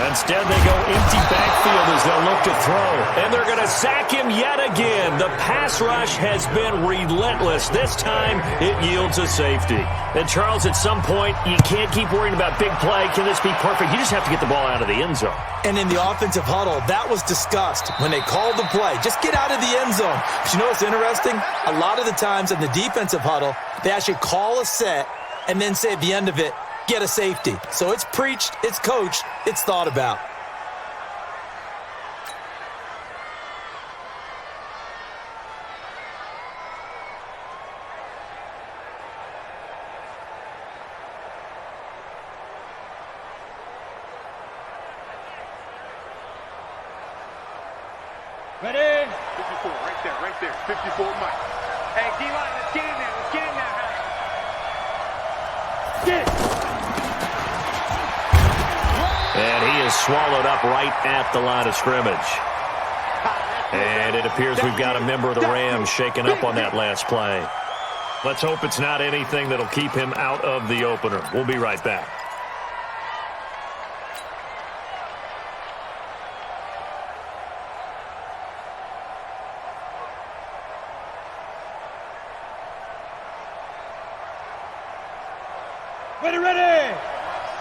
Instead, they go empty backfield as they'll look to throw. And they're going to sack him yet again. The pass rush has been relentless. This time, it yields a safety. And, Charles, at some point, you can't keep worrying about big play. Can this be perfect? You just have to get the ball out of the end zone. And in the offensive huddle, that was discussed when they called the play. Just get out of the end zone. But you know what's interesting? A lot of the times in the defensive huddle, they actually call a set and then say at the end of it, get a safety. So it's preached, it's coached, it's thought about. Ready? 54, right there. 54, Mike. Hey, D-line, let's get in there. Let's get in there, man. Get it. And he is swallowed up right at the line of scrimmage. And it appears we've got a member of the Rams shaken up on that last play. Let's hope it's not anything that'll keep him out of the opener. We'll be right back. Ready.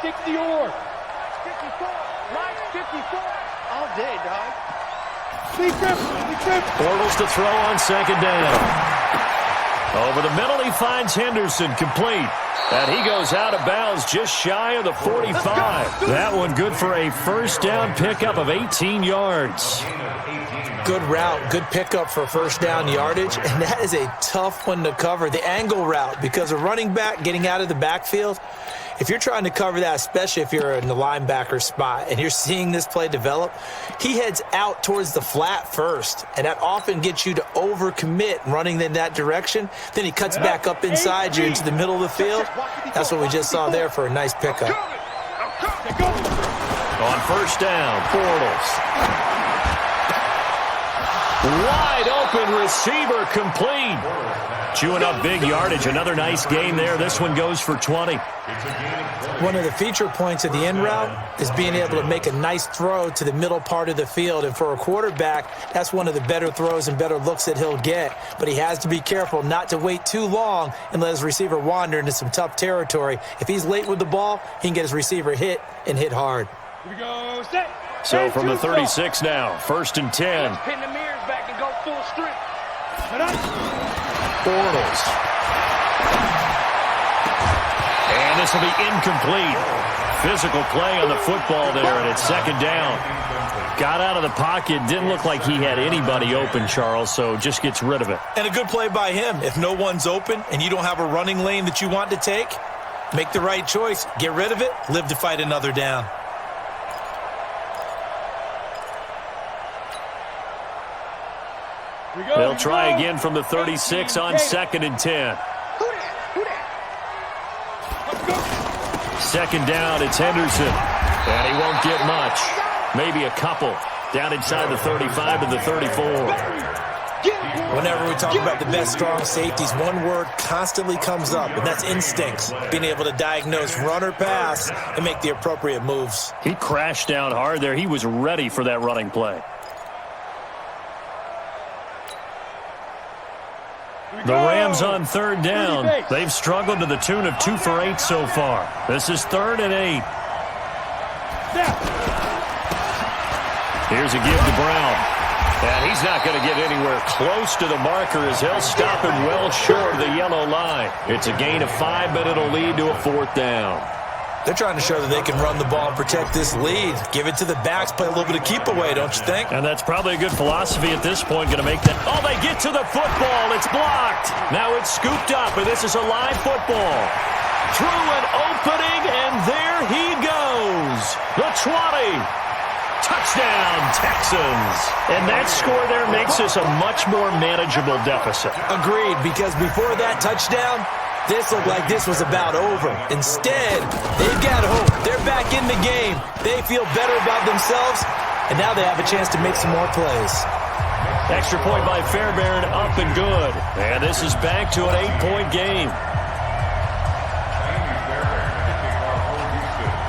60 or. 54. Mike, 54. All day, dog. Be trip. Bortles to throw on second down. Over the middle, he finds Henderson complete. And he goes out of bounds just shy of the 45. That one good for a first down pickup of 18 yards. Good route, good pickup for first down yardage, and that is a tough one to cover. The angle route, because a running back getting out of the backfield, if you're trying to cover that, especially if you're in the linebacker spot and you're seeing this play develop, he heads out towards the flat first, and that often gets you to overcommit running in that direction. Then he cuts back up inside you into the middle of the field. That's what we just saw there for a nice pickup. On first down, Bortles. Wide open receiver complete. Chewing up big yardage. Another nice gain there. This one goes for 20. One of the feature points of the in route is being able to make a nice throw to the middle part of the field. And for a quarterback, that's one of the better throws and better looks that he'll get. But he has to be careful not to wait too long and let his receiver wander into some tough territory. If he's late with the ball, he can get his receiver hit and hit hard. Here we go, set. So from the 36 now, 1st and 10. Let's pin the mirrors back and go full strength. Bortles. And this will be incomplete. Physical play on the football there, and it's 2nd down. Got out of the pocket. Didn't look like he had anybody open, Charles, so just gets rid of it. And a good play by him. If no one's open and you don't have a running lane that you want to take, make the right choice. Get rid of it. Live to fight another down. They'll try again from the 36 on 2nd and 10. 2nd down, it's Henderson. And he won't get much. Maybe a couple. Down inside the 35 to the 34. Whenever we talk about the best strong safeties, one word constantly comes up, and that's instincts. Being able to diagnose run or pass and make the appropriate moves. He crashed down hard there. He was ready for that running play. The Rams on 3rd down. They've struggled to the tune of 2 for 8 so far. This is 3rd and 8. Here's a give to Brown. And he's not going to get anywhere close to the marker as he'll stop him well short of the yellow line. It's a gain of 5, but it'll lead to a 4th down. They're trying to show that they can run the ball and protect this lead. Give it to the backs, play a little bit of keep away, don't you think? And that's probably a good philosophy at this point, going to make that. Oh, they get to the football. It's blocked. Now it's scooped up, and this is a live football. Through an opening, and there he goes. The 20. Touchdown, Texans. And that score there makes this a much more manageable deficit. Agreed, because before that touchdown, this looked like this was about over. Instead, they've got hope. They're back in the game. They feel better about themselves, and now they have a chance to make some more plays. Extra point by Fairbairn, up and good. And this is back to an 8-point game.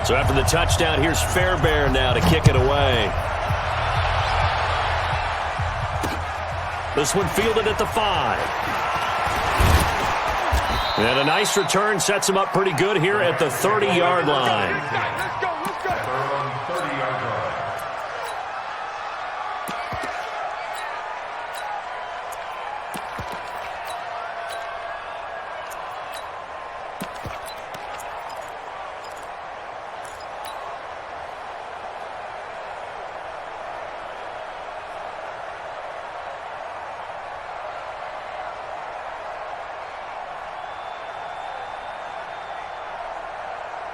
So after the touchdown, here's Fairbairn now to kick it away. This one fielded at the 5. And a nice return sets him up pretty good here at the 30-yard line. Let's go, let's go. 30-yard line.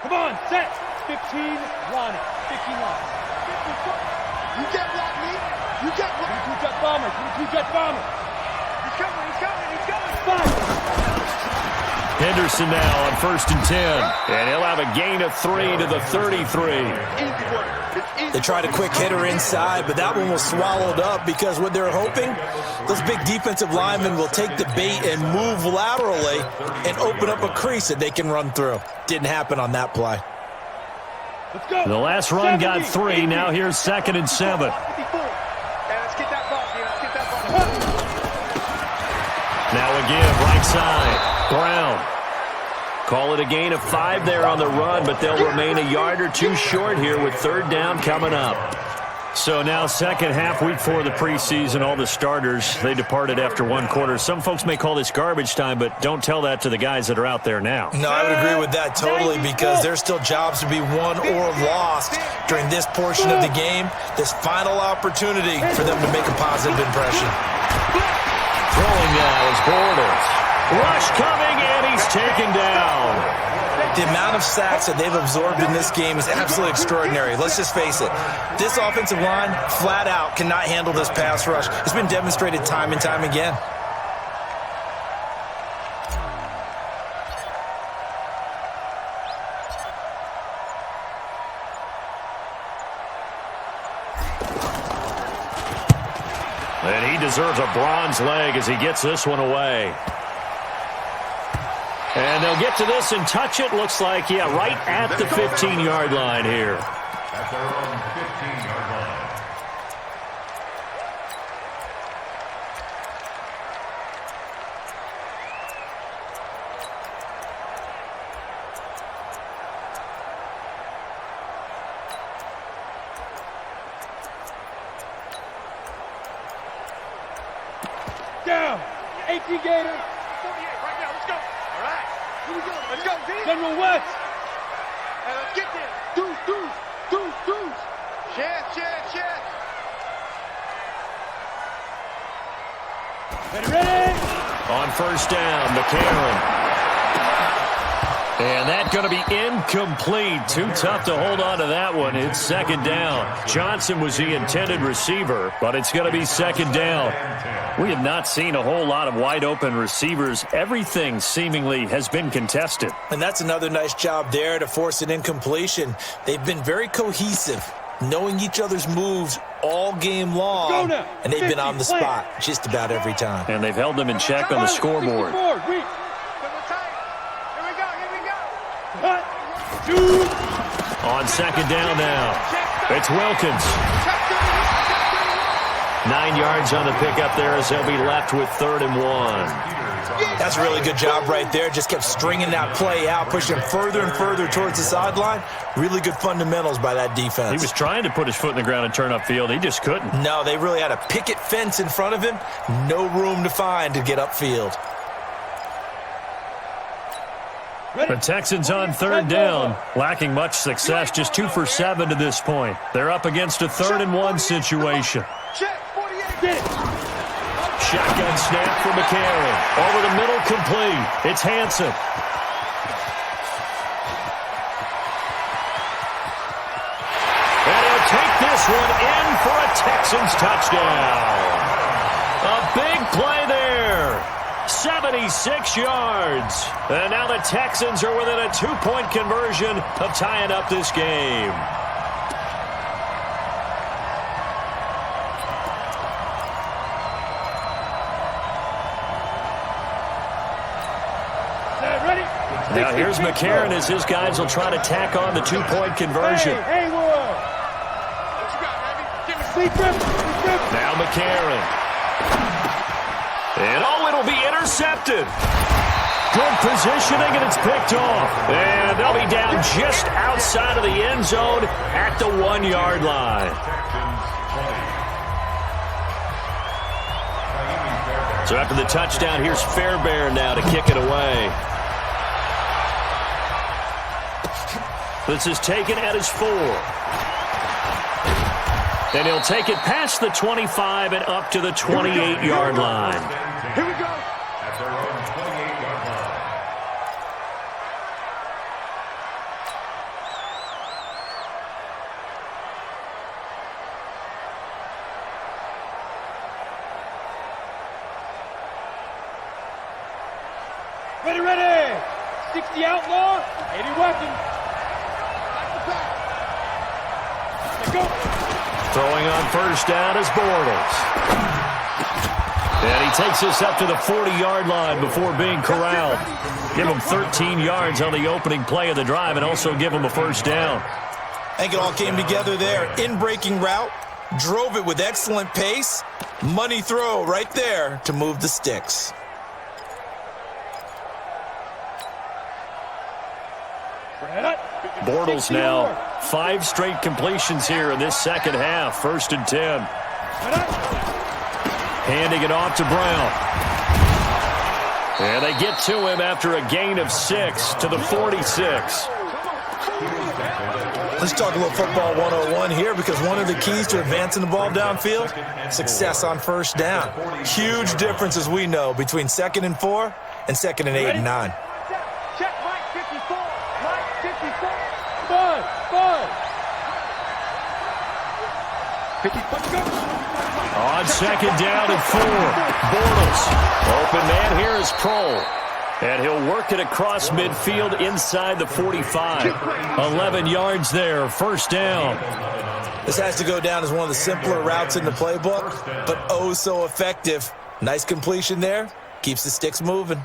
Come on, set. 15, line it. 15 line. You can't block me. You can't block me. 22 jet bomber. 22 jet bomber. He's coming, he's coming, he's coming. 5. Henderson now on 1st and 10. And he'll have a gain of 3 to the 33. They tried a quick hitter inside, but that one was swallowed up because what they're hoping, those big defensive linemen will take the bait and move laterally and open up a crease that they can run through. Didn't happen on that play. Let's go. The last run got 3. Now here's 2nd and 7. Let's get that ball here. Let's get that ball. Now again, right side. Brown. Call it a gain of 5 there on the run, but they'll remain a yard or 2 short here with 3rd down coming up. So now second half, week 4 of the preseason, all the starters, they departed after 1 quarter. Some folks may call this garbage time, but don't tell that to the guys that are out there now. No, I would agree with that totally because there's still jobs to be won or lost during this portion of the game, this final opportunity for them to make a positive impression. Throwing now is Bortles. Rush coming, and he's taken down. The amount of sacks that they've absorbed in this game is absolutely extraordinary. Let's just face it. This offensive line, flat out, cannot handle this pass rush. It's been demonstrated time and time again. And he deserves a bronze leg as he gets this one away. And they'll get to this and touch it. Looks like, yeah, right at the 15-yard line here. At their own 15-yard line. Down. 18 Gator. 48 right now. Let's go. All right. Here we go. Let's go. General West. Hey, let's get there. Deuce. Chance. Ready. On first down, McCarron. And that's going to be incomplete. Too tough to hold on to that one. It's second down. Johnson was the intended receiver, but it's going to be second down. We have not seen a whole lot of wide-open receivers. Everything seemingly has been contested. And that's another nice job there to force an incompletion. They've been very cohesive, knowing each other's moves all game long, and they've been on the spot just about every time. And they've held them in check on the scoreboard. On second down now, it's Wilkins. 9 yards on the pickup there as they'll be left with 3rd and 1. That's a really good job right there. Just kept stringing that play out, pushing further and further towards the sideline. Really good fundamentals by that defense. He was trying to put his foot in the ground and turn upfield. He just couldn't. No, they really had a picket fence in front of him. No room to find to get upfield. The Texans on 3rd down, lacking much success, just 2 for 7 to this point. They're up against a 3rd and 1 situation. Shotgun snap for McCarron. Over the middle, complete. It's Hansen. And he'll take this one in for a Texans touchdown. A big play there. 76 yards. And now the Texans are within a 2-point conversion of tying up this game. Now here's McCarron as his guys will try to tack on the 2-point conversion. Now McCarron. And it'll be intercepted. Good positioning, and it's picked off. And they'll be down just outside of the end zone at the 1-yard line. So after the touchdown, here's Fairbairn now to kick it away. This is taken at his 4. And he'll take it past the 25 and up to the 28-yard line. Here we go. At their own 28-yard line. Ready. 60 outlaw, 80 weapon. Go. Throwing on first down is Bortles. And he takes us up to the 40-yard line before being corralled. Give him 13 yards on the opening play of the drive and also give him a first down. I think it all came together there. In-breaking route, drove it with excellent pace. Money throw right there to move the sticks. Bortles now 5 straight completions here in this second half. 1st and 10. Handing it off to Brown. And they get to him after a gain of 6 to the 46. Let's talk a little football 101 here, because one of the keys to advancing the ball downfield, success on first down. Huge difference, as we know, between 2nd and 4 and 2nd and 8 and 9. Check Mike 54. Mike 54. On second down and 4, Bortles. Open man here is Kroll. And he'll work it across midfield inside the 45. 11 yards there, first down. This has to go down as one of the simpler routes in the playbook, but oh so effective. Nice completion there. Keeps the sticks moving.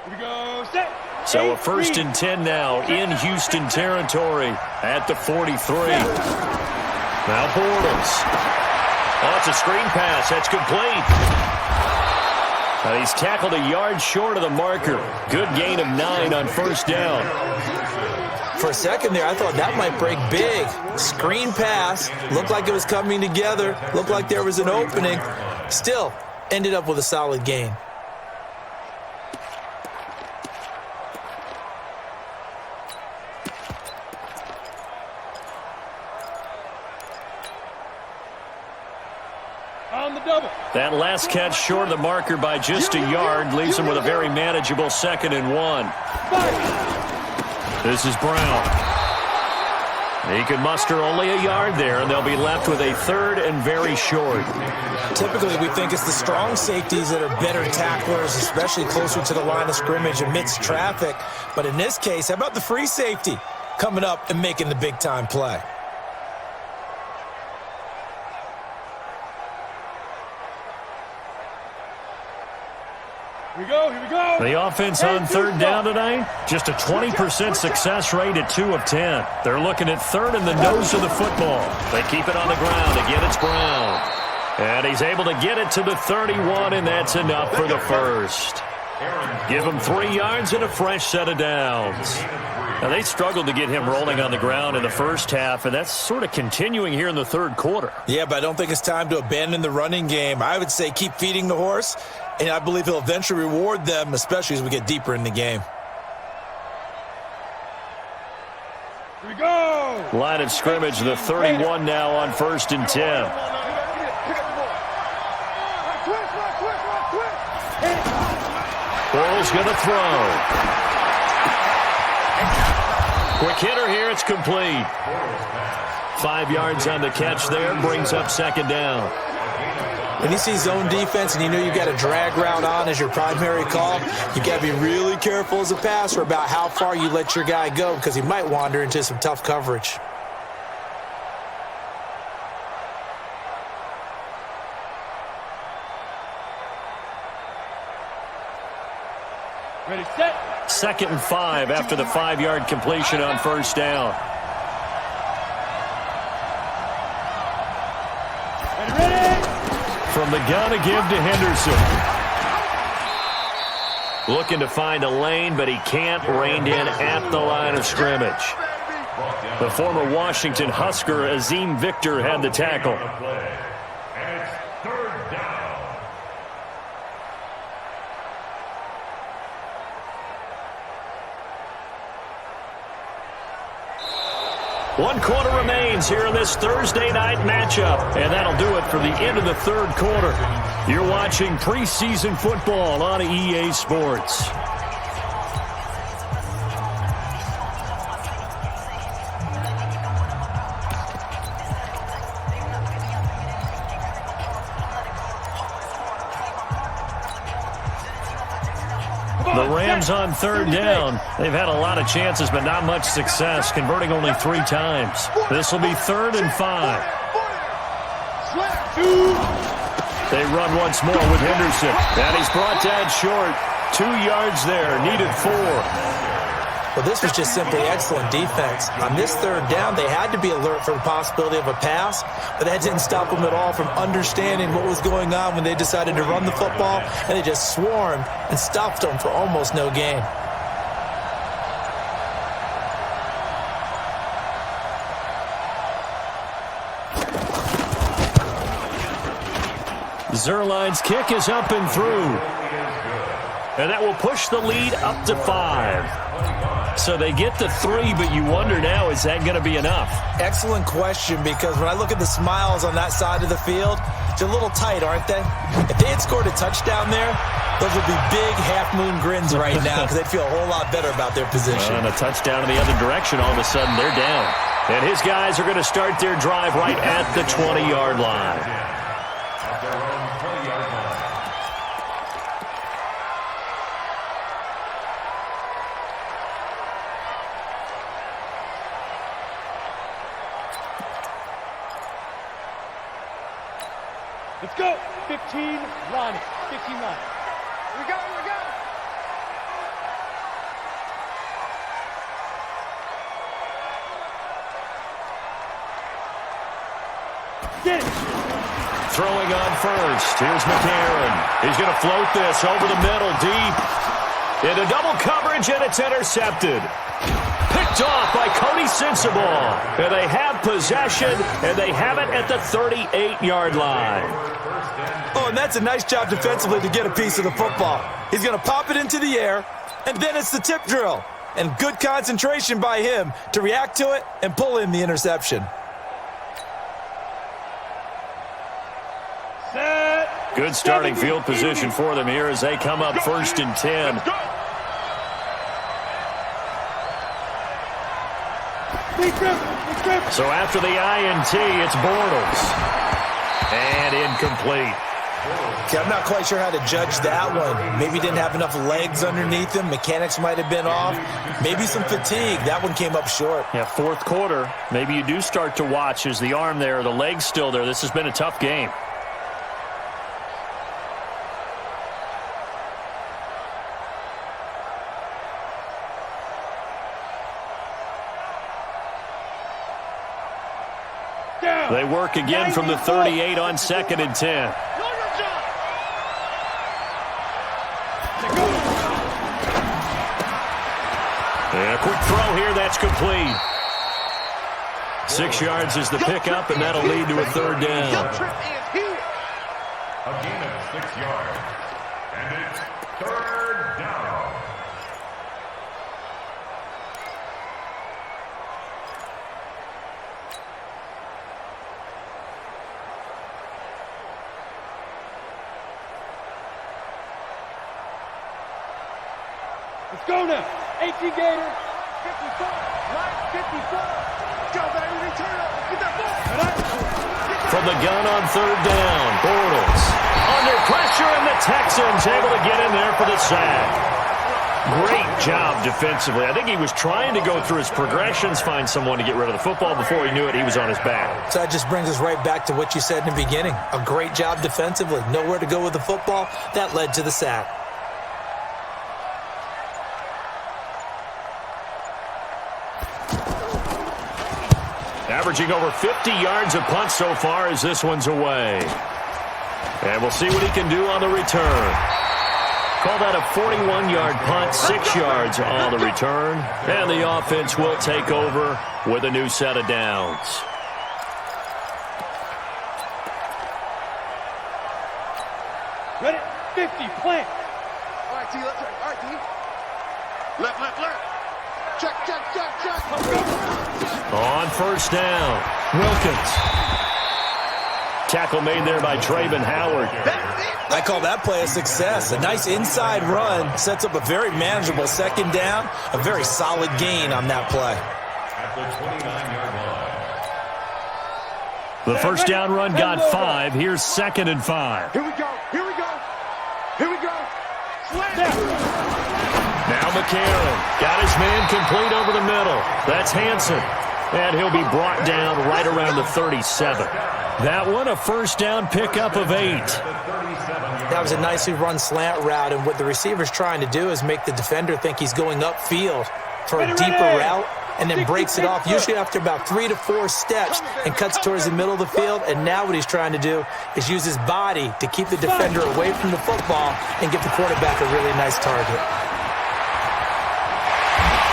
Here we go. Set. So a 1st and 10 now in Houston territory at the 43. Now Bortles. Oh, it's a screen pass. That's complete. And he's tackled a yard short of the marker. Good gain of 9 on first down. For a second there, I thought that might break big. Screen pass. Looked like it was coming together. Looked like there was an opening. Still, ended up with a solid gain. On the double. That last catch short of the marker by just a yard leaves him with a very manageable 2nd and 1. This is Brown. He can muster only a yard there, and they'll be left with a 3rd and very short. Typically, we think it's the strong safeties that are better tacklers, especially closer to the line of scrimmage amidst traffic. But in this case, how about the free safety coming up and making the big-time play? Here we go. Here we go. The offense on 3rd down tonight, just a 20% success rate at 2 of 10. They're looking at 3rd in the nose of the football. They keep it on the ground. Again, it's Brown. And he's able to get it to the 31, and that's enough for the first. Give him 3 yards and a fresh set of downs. Now, they struggled to get him rolling on the ground in the first half, and that's sort of continuing here in the 3rd quarter. Yeah, but I don't think it's time to abandon the running game. I would say keep feeding the horse, and I believe he'll eventually reward them, especially as we get deeper in the game. Here we go. Line of scrimmage, the 31 now on 1st and 10. Bortles going to throw. Quick hitter here, it's complete. 5 yards on the catch there, brings up 2nd down. When you see zone defense and you know you've got a drag route on as your primary call, you've got to be really careful as a passer about how far you let your guy go because he might wander into some tough coverage. Ready, set. 2nd and 5 after the 5-yard completion on first down. Ready. From the gun to give to Henderson. Looking to find a lane, but he can't. Reined in at the line of scrimmage. The former Washington Husker, Azim Victor, had the tackle. And it's 3rd down. One quarter remains here in this Thursday night matchup, and that'll do it for the end of the 3rd quarter. You're watching preseason football on EA Sports. The Rams on 3rd down. They've had a lot of chances, but not much success, converting only 3 times. This will be 3rd and 5. They run once more with Henderson. And he's brought down short. 2 yards there, needed 4. Well, this was just simply excellent defense. On this 3rd down, they had to be alert for the possibility of a pass, but that didn't stop them at all from understanding what was going on when they decided to run the football, and they just swarmed and stuffed them for almost no gain. Zerline's kick is up and through. And that will push the lead up to 5. So they get to 3, but you wonder now, is that going to be enough? Excellent question, because when I look at the smiles on that side of the field, they're a little tight, aren't they? If they had scored a touchdown there, those would be big half-moon grins right now because they'd feel a whole lot better about their position. And a touchdown in the other direction, all of a sudden they're down. And his guys are going to start their drive right at the 20-yard line. Let's go. 15 line. 15 line. Here we go, here we go. Get it. Throwing on first. Here's McCarron. He's going to float this over the middle, deep. Into double coverage, and it's intercepted. Picked off by Cody Sensabaugh. And they have possession, and they have it at the 38-yard line. Oh, and that's a nice job defensively to get a piece of the football. He's going to pop it into the air, and then it's the tip drill. And good concentration by him to react to it and pull in the interception. Good starting field position for them here as they come up 1st and 10. So after the INT, it's Bortles. And incomplete. Okay, I'm not quite sure how to judge that one. Maybe didn't have enough legs underneath him. Mechanics might have been off. Maybe some fatigue. That one came up short. Yeah, 4th quarter. Maybe you do start to watch. Is the arm there, the leg's still there? This has been a tough game. They work again from the 38 on 2nd and 10. And a quick throw here, that's complete. 6 yards is the pickup, and that'll lead to a 3rd down. A gain of 6 yards. And it's 3rd down. Let's go now. 18 Gator. 54. Right, 54. Go, baby, return up. Get that ball. From the gun on 3rd down, Bortles. Under pressure, and the Texans able to get in there for the sack. Great job defensively. I think he was trying to go through his progressions, find someone to get rid of the football. Before he knew it, he was on his back. So that just brings us right back to what you said in the beginning. A great job defensively. Nowhere to go with the football. That led to the sack. Averaging over 50 yards a punt so far as this one's away. And we'll see what he can do on the return. Call that a 41-yard punt, 6 yards on the return. And the offense will take over with a new set of downs. Ready? 50, plant. All right, T, let's go. All right, T. Left, left, left. Check, check, check, check. On 1st down, Wilkins. Tackle made there by Trayvon Howard. I call that play a success. A nice inside run sets up a very manageable 2nd down. A very solid gain on that play. At the 29-yard line. The 1st down run got 5. Here's 2nd and 5. Here we go. Here we go. Here we go. Slam. Now McCarron got his man complete over the middle. That's Hansen. And he'll be brought down right around the 37. That one a 1st down pickup of 8. That was a nicely run slant route, and what the receiver's trying to do is make the defender think he's going upfield for a deeper route, and then breaks it off, usually after about 3 to 4 steps, and cuts towards the middle of the field. And now what he's trying to do is use his body to keep the defender away from the football and give the quarterback a really nice target.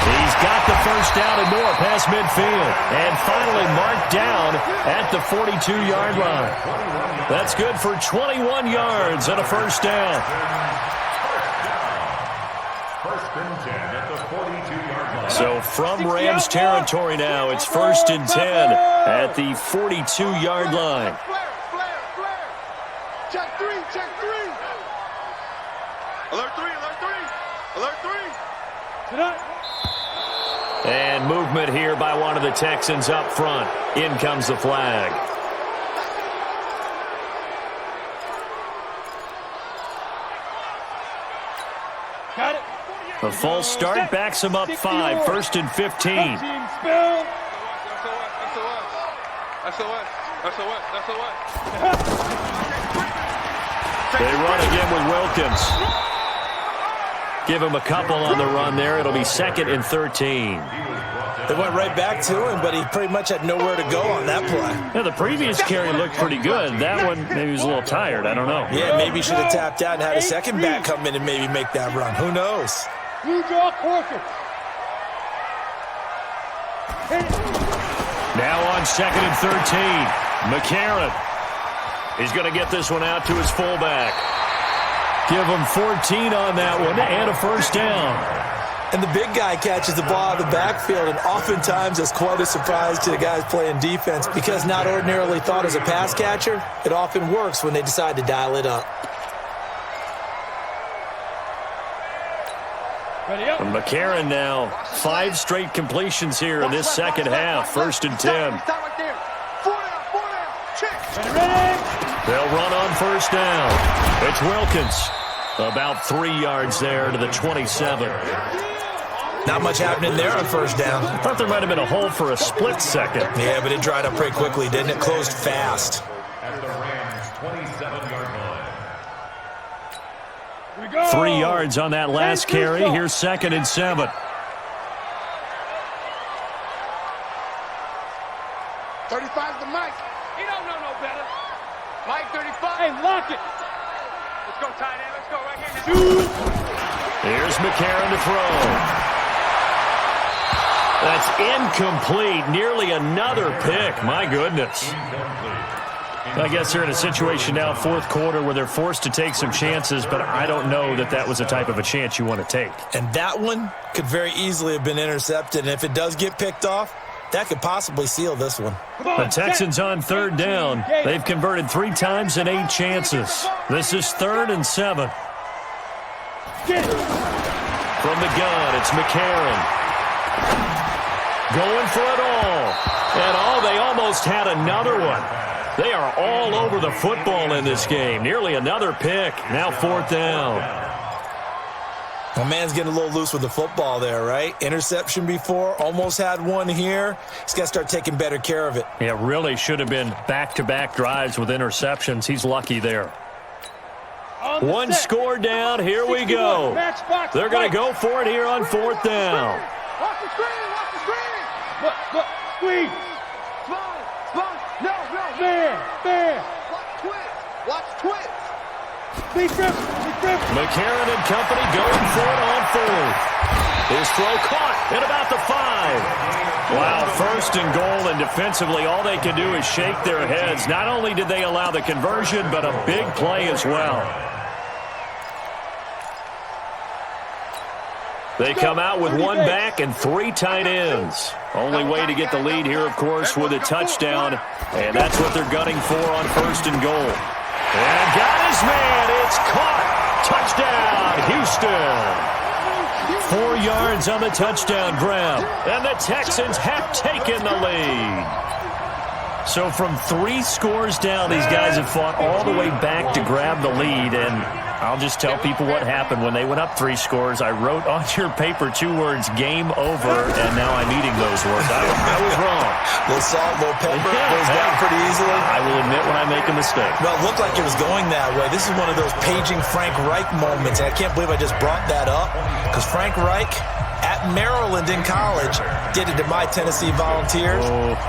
He's got the 1st down and more past midfield. And finally marked down at the 42-yard line. That's good for 21 yards and a 1st down. 1st and 10 at the 42-yard line. So from Rams territory now, it's 1st and 10 at the 42-yard line. Flare, flare, flare. Check 3, check 3. Alert 3, alert 3. Alert 3. Tonight. And movement here by one of the Texans up front. In comes the flag. Got it. A false start backs him up 5. 1st and 15. Team spill. That's the what. They run again with Wilkins. Give him a couple on the run there. It'll be 2nd and 13. They went right back to him, but he pretty much had nowhere to go on that play. Yeah, the previous carry looked pretty good. That one, maybe he was a little tired. I don't know. Yeah, maybe he should have tapped out and had a second back come in and maybe make that run. Who knows? You draw quarter. Now on 2nd and 13. McCarron. He's going to get this one out to his fullback. Give him 14 on that one and a first down. And the big guy catches the ball out of the backfield, and oftentimes it's quite a surprise to the guys playing defense because not ordinarily thought as a pass catcher, it often works when they decide to dial it up. And McCarron now 5 straight completions here in this second half. 1st and 10. Stop right there. 4 down. Check. They'll run on 1st down. It's Wilkins. About 3 yards there to the 27. Not much happening there on 1st down. I thought there might have been a hole for a split second. Yeah, but it dried up pretty quickly, didn't it? Closed fast. At the Rams' 27-yard line. 3 yards on that last carry. Here's 2nd and 7. 35's the Mike. He don't know no better. Mike 35. Hey, lock it. Let's go, tight end. Let's go right here. Here's McCarron to throw. That's incomplete. Nearly another pick. My goodness. I guess they're in a situation now, 4th quarter, where they're forced to take some chances, but I don't know that that was the type of a chance you want to take. And that one could very easily have been intercepted, and if it does get picked off, that could possibly seal this one. The Texans on 3rd down. They've converted 3 times in 8 chances. This is 3rd and 7. From the gun, it's McCarron. Going for it all. And they almost had another one. They are all over the football in this game. Nearly another pick. Now 4th down. Well, man's getting a little loose with the football there, right? Interception before, almost had one here. He's got to start taking better care of it. It really should have been back-to-back drives with interceptions. He's lucky there. One score down. Here we go. They're going to go for it here on 4th down. Watch the screen. Watch the screen. Look, squeeze. Slide. No. Fair. Watch twist. Be grip. McCarron and company going for it on 4th. His throw caught at about the 5. Wow, 1st and goal, and defensively all they can do is shake their heads. Not only did they allow the conversion, but a big play as well. They come out with 1 back and 3 tight ends. Only way to get the lead here, of course, with a touchdown. And that's what they're gunning for on 1st and goal. And got his man. It's caught. Touchdown, Houston. 4 yards on the touchdown grab. And the Texans have taken the lead. So from 3 scores down, these guys have fought all the way back to grab the lead. And I'll just tell people what happened when they went up 3 scores. I wrote on your paper 2 words, game over, and now I'm eating those words. I was wrong. A little salt, a little pepper, goes down pretty easily. I will admit when I make a mistake. Well, it looked like it was going that way. This is one of those paging Frank Reich moments, and I can't believe I just brought that up, because Frank Reich at Maryland in college did it to my Tennessee Volunteers,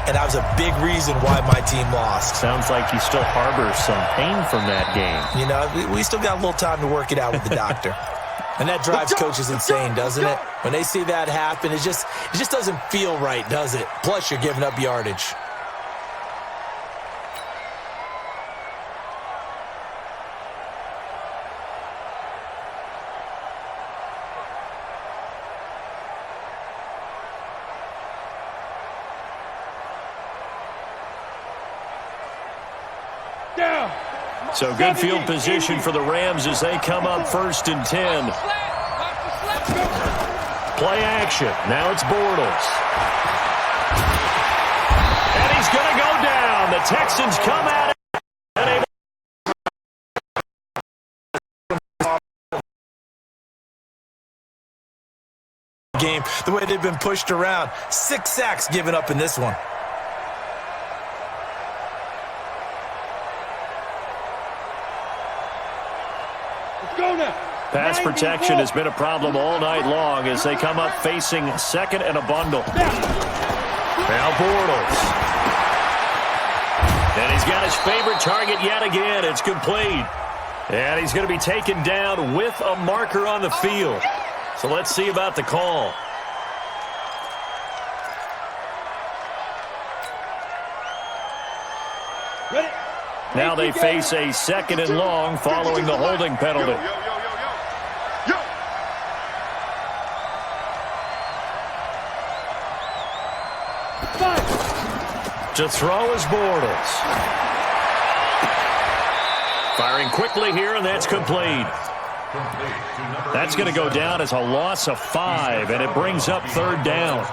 and that was a big reason why my team lost. Sounds like you still harbor some pain from that game. You know, we still got a little time to work it out with the doctor. And that drives coaches insane, doesn't it? When they see that happen, it just doesn't feel right, does it? Plus, you're giving up yardage. So good field position for the Rams as they come up 1st and 10. Play action. Now it's Bortles. And he's going to go down. The Texans come at it. Game, the way they've been pushed around. 6 sacks given up in this one. Let's go now. Pass protection has been a problem all night long as they come up facing second and a bundle. Now Bortles. And he's got his favorite target yet again. It's complete. And he's going to be taken down with a marker on the field. So let's see about the call. Ready? Now they face a second and long following the holding penalty. To throw is Bortles. Firing quickly here, and that's complete. That's going to go down as a loss of 5, and it brings up third down.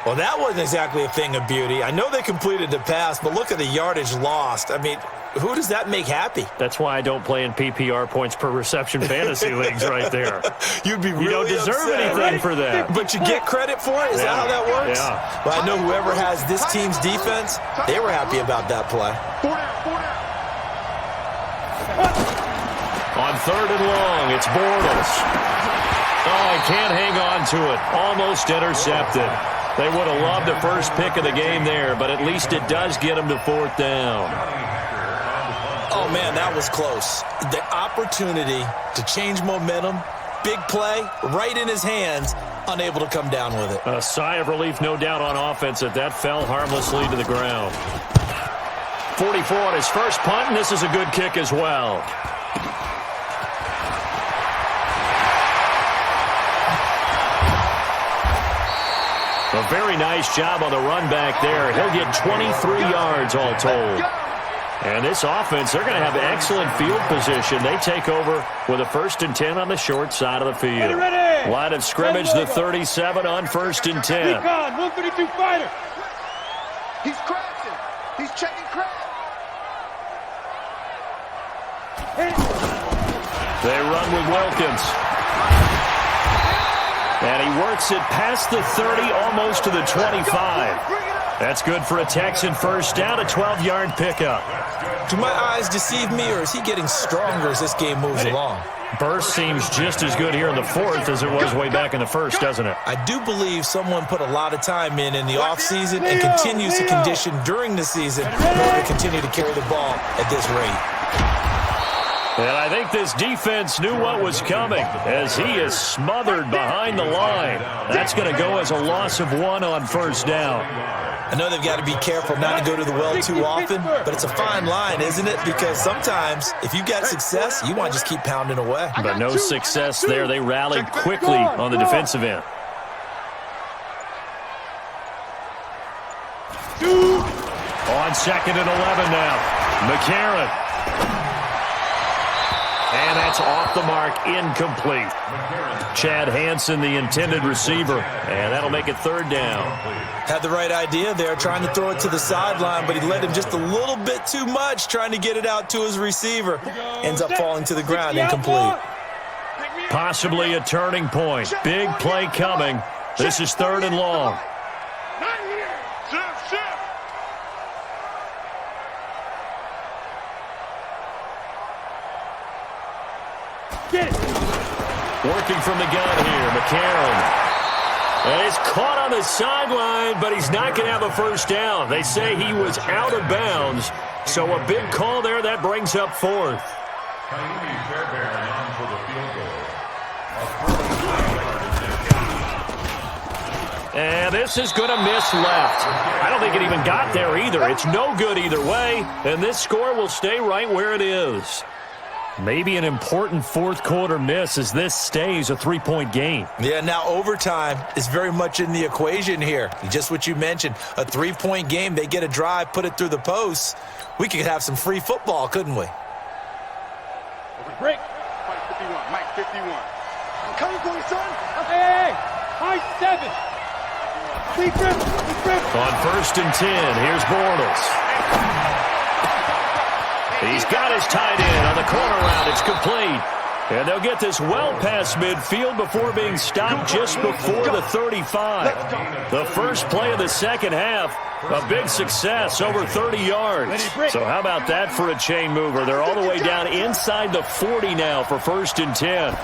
Well, that wasn't exactly a thing of beauty. I know they completed the pass, but look at the yardage lost. I mean, who does that make happy? That's why I don't play in PPR points per reception fantasy leagues right there. You'd be really You don't deserve upset. anything for that. But you get credit for it? Is that how that works? Yeah. Well, I know whoever has this team's defense, they were happy about that play. On third and long, it's Bortles. Oh, he can't hang on to it. Almost intercepted. They would have loved the first pick of the game there, but at least it does get them to fourth down. Oh, man, that was close. The opportunity to change momentum, big play, right in his hands, unable to come down with it. A sigh of relief, no doubt, on offense that fell harmlessly to the ground. 44 on his first punt, and this is a good kick as well. A very nice job on the run back there. He'll get 23 yards all told. And this offense, they're going to have excellent field position. They take over with a 1st and 10 on the short side of the field. Ready. Line of scrimmage, the 37 on 1st and 10. Recon, 132 fighter. He's crashing. He's checking crash. They run with Wilkins. And he works it past the 30, almost to the 25. That's good for a Texan first down, a 12-yard pickup. Do my eyes deceive me, or is he getting stronger as this game moves along? Burst seems just as good here in the fourth as it was way back in the first, doesn't it? I do believe someone put a lot of time in the offseason and continues to condition during the season in order to continue to carry the ball at this rate. And I think this defense knew what was coming as he is smothered behind the line. That's going to go as a loss of 1 on first down. I know they've got to be careful not to go to the well too often, but it's a fine line, isn't it? Because sometimes if you got success, you want to just keep pounding away. But no success there. They rallied quickly on the defensive end. On 2nd and 11 now. McCarron. And that's off the mark, incomplete. Chad Hansen, the intended receiver, and that'll make it third down. Had the right idea there, trying to throw it to the sideline, but he let him just a little bit too much, trying to get it out to his receiver. Ends up falling to the ground, incomplete. Possibly a turning point. Big play coming. This is 3rd and long. Working from the gun here, McCarron. And he's caught on the sideline, but he's not going to have a first down. They say he was out of bounds, so a big call there. That brings up 4th. And this is going to miss left. I don't think it even got there either. It's no good either way, and this score will stay right where it is. Maybe an important 4th quarter miss as this stays a 3-point game. Yeah, now overtime is very much in the equation here. Just what you mentioned, a 3-point game. They get a drive, put it through the posts. We could have some free football, couldn't we? Break. Mike 51. Mike 51. I'm coming for you, son. Hey, high 7. Deep grip. On 1st and 10, here's Bortles. He's got his tight end on the corner route. It's complete. And they'll get this well past midfield before being stopped just before the 35. The first play of the second half, a big success, over 30 yards. So how about that for a chain mover? They're all the way down inside the 40 now for 1st and 10.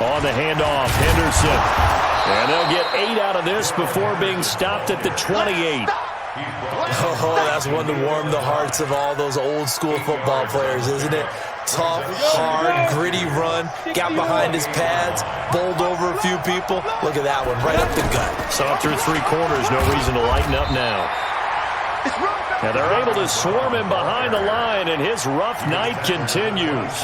On the handoff, Henderson. And they'll get 8 out of this before being stopped at the 28. Oh, that's one to warm the hearts of all those old school football players, isn't it? Tough, hard, gritty run, got behind his pads, bowled over a few people. Look at that one, right up the gut. Saw through 3 quarters, no reason to lighten up now. And they're able to swarm him behind the line, and his rough night continues.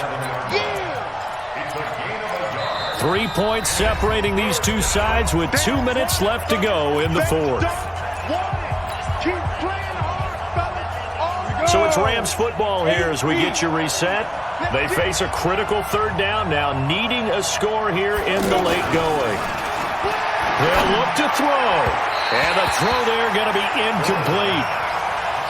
3 points separating these two sides with 2 minutes left to go in the 4th. So it's Rams football here as we get you reset. They face a critical 3rd down now, needing a score here in the late going. They'll look to throw. And the throw there going to be incomplete.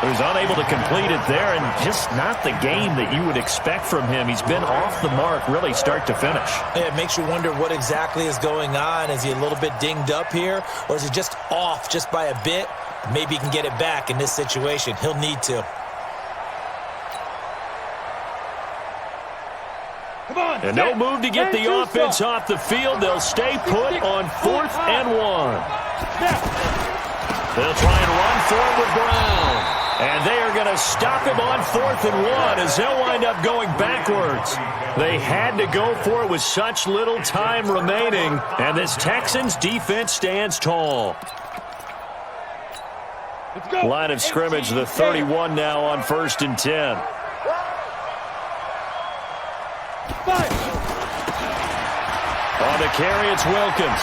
He was unable to complete it there, and just not the game that you would expect from him. He's been off the mark really start to finish. Yeah, it makes you wonder what exactly is going on. Is he a little bit dinged up here, or is he just off just by a bit? Maybe he can get it back in this situation. He'll need to. And no move to get the offense off the field. They'll stay put on 4th and 1. They'll try and run forward with Brown. And they are going to stop him on 4th and 1 as they'll wind up going backwards. They had to go for it with such little time remaining. And this Texans defense stands tall. Line of scrimmage, the 31 now on 1st and 10. On the carry, it's Wilkins.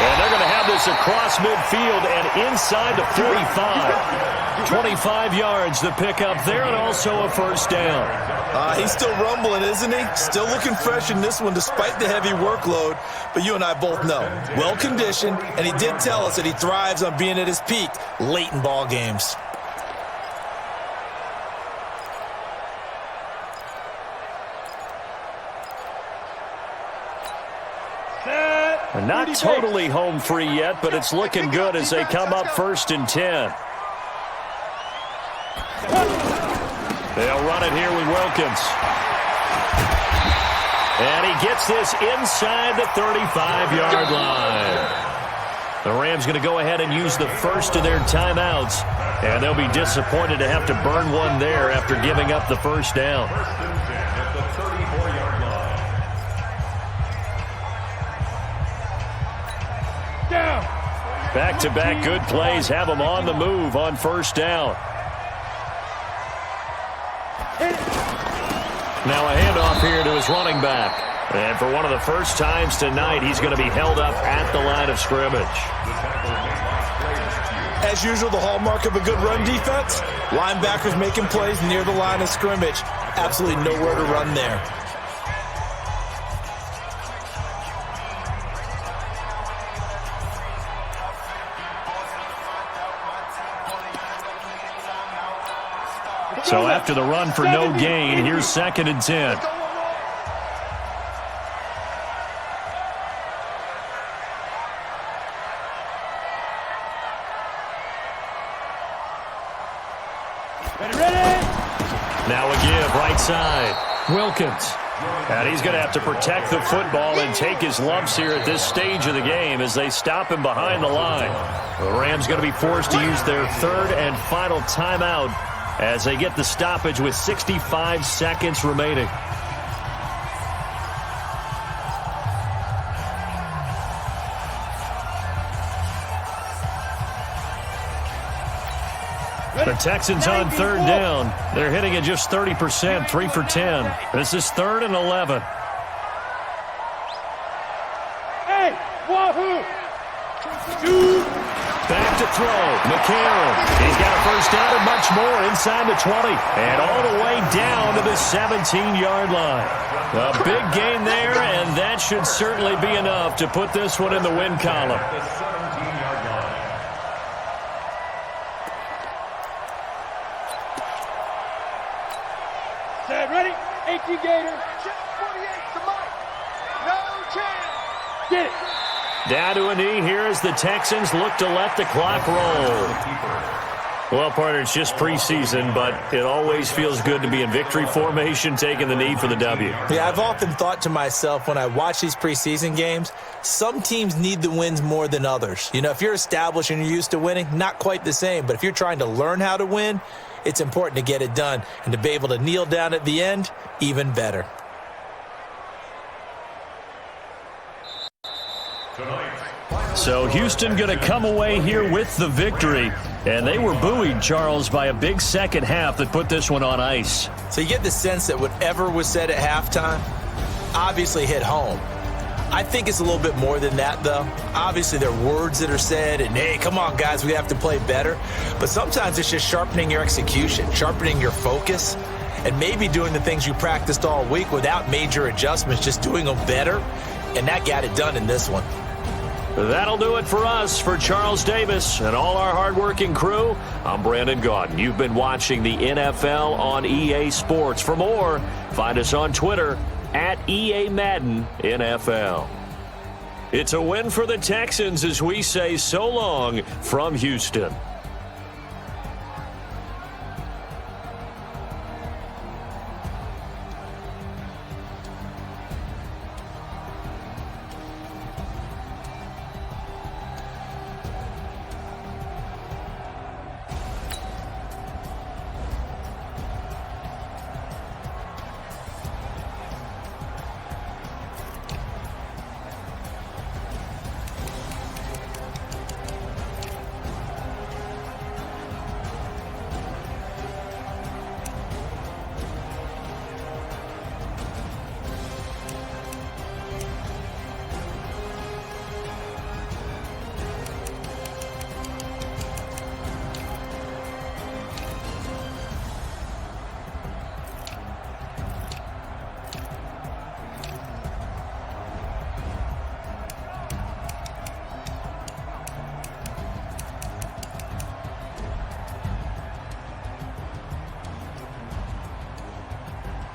And they're going to have this across midfield and inside the 45. 25 yards the pickup there, and also a 1st down. He's still rumbling, isn't he? Still looking fresh in this one despite the heavy workload. But you and I both know, well-conditioned, and he did tell us that he thrives on being at his peak late in ball games. They're not totally home free yet, but it's looking good as they come up 1st and 10. They'll run it here with Wilkins. And he gets this inside the 35-yard line. The Rams going to go ahead and use the first of their timeouts. And they'll be disappointed to have to burn one there after giving up the 1st down. Back-to-back good plays have them on the move on 1st down. Now a handoff here to his running back. And for one of the first times tonight, he's going to be held up at the line of scrimmage. As usual, the hallmark of a good run defense, linebackers making plays near the line of scrimmage. Absolutely nowhere to run there. So after the run for no gain, here's 2nd and 10. Now a give, right side. Wilkins. And he's going to have to protect the football and take his lumps here at this stage of the game as they stop him behind the line. The Rams going to be forced to use their 3rd and final timeout as they get the stoppage with 65 seconds remaining. The Texans on 3rd down. They're hitting at just 30%, 3 for 10. This is 3rd and 11. Hey, wahoo! Back to throw. McCarron. He's got a 1st down and much more inside the 20. And all the way down to the 17-yard line. A big gain there, and that should certainly be enough to put this one in the win column. Set, ready? 18 Gator. 48 to Mike. No chance. Get it. Down to a knee here as the Texans look to let the clock roll. Well, partner, it's just preseason, but it always feels good to be in victory formation, taking the knee for the W. Yeah, I've often thought to myself when I watch these preseason games, some teams need the wins more than others. You know, if you're established and you're used to winning, not quite the same. But if you're trying to learn how to win, it's important to get it done. And to be able to kneel down at the end, even better. So Houston going to come away here with the victory. And they were buoyed, Charles, by a big second half that put this one on ice. So you get the sense that whatever was said at halftime obviously hit home. I think it's a little bit more than that, though. Obviously, there are words that are said, and, hey, come on, guys, we have to play better. But sometimes it's just sharpening your execution, sharpening your focus, and maybe doing the things you practiced all week without major adjustments, just doing them better. And that got it done in this one. That'll do it for us. For Charles Davis and all our hardworking crew, I'm Brandon Gaudin. You've been watching the NFL on EA Sports. For more, find us on Twitter at EA Madden NFL. It's a win for the Texans as we say so long from Houston.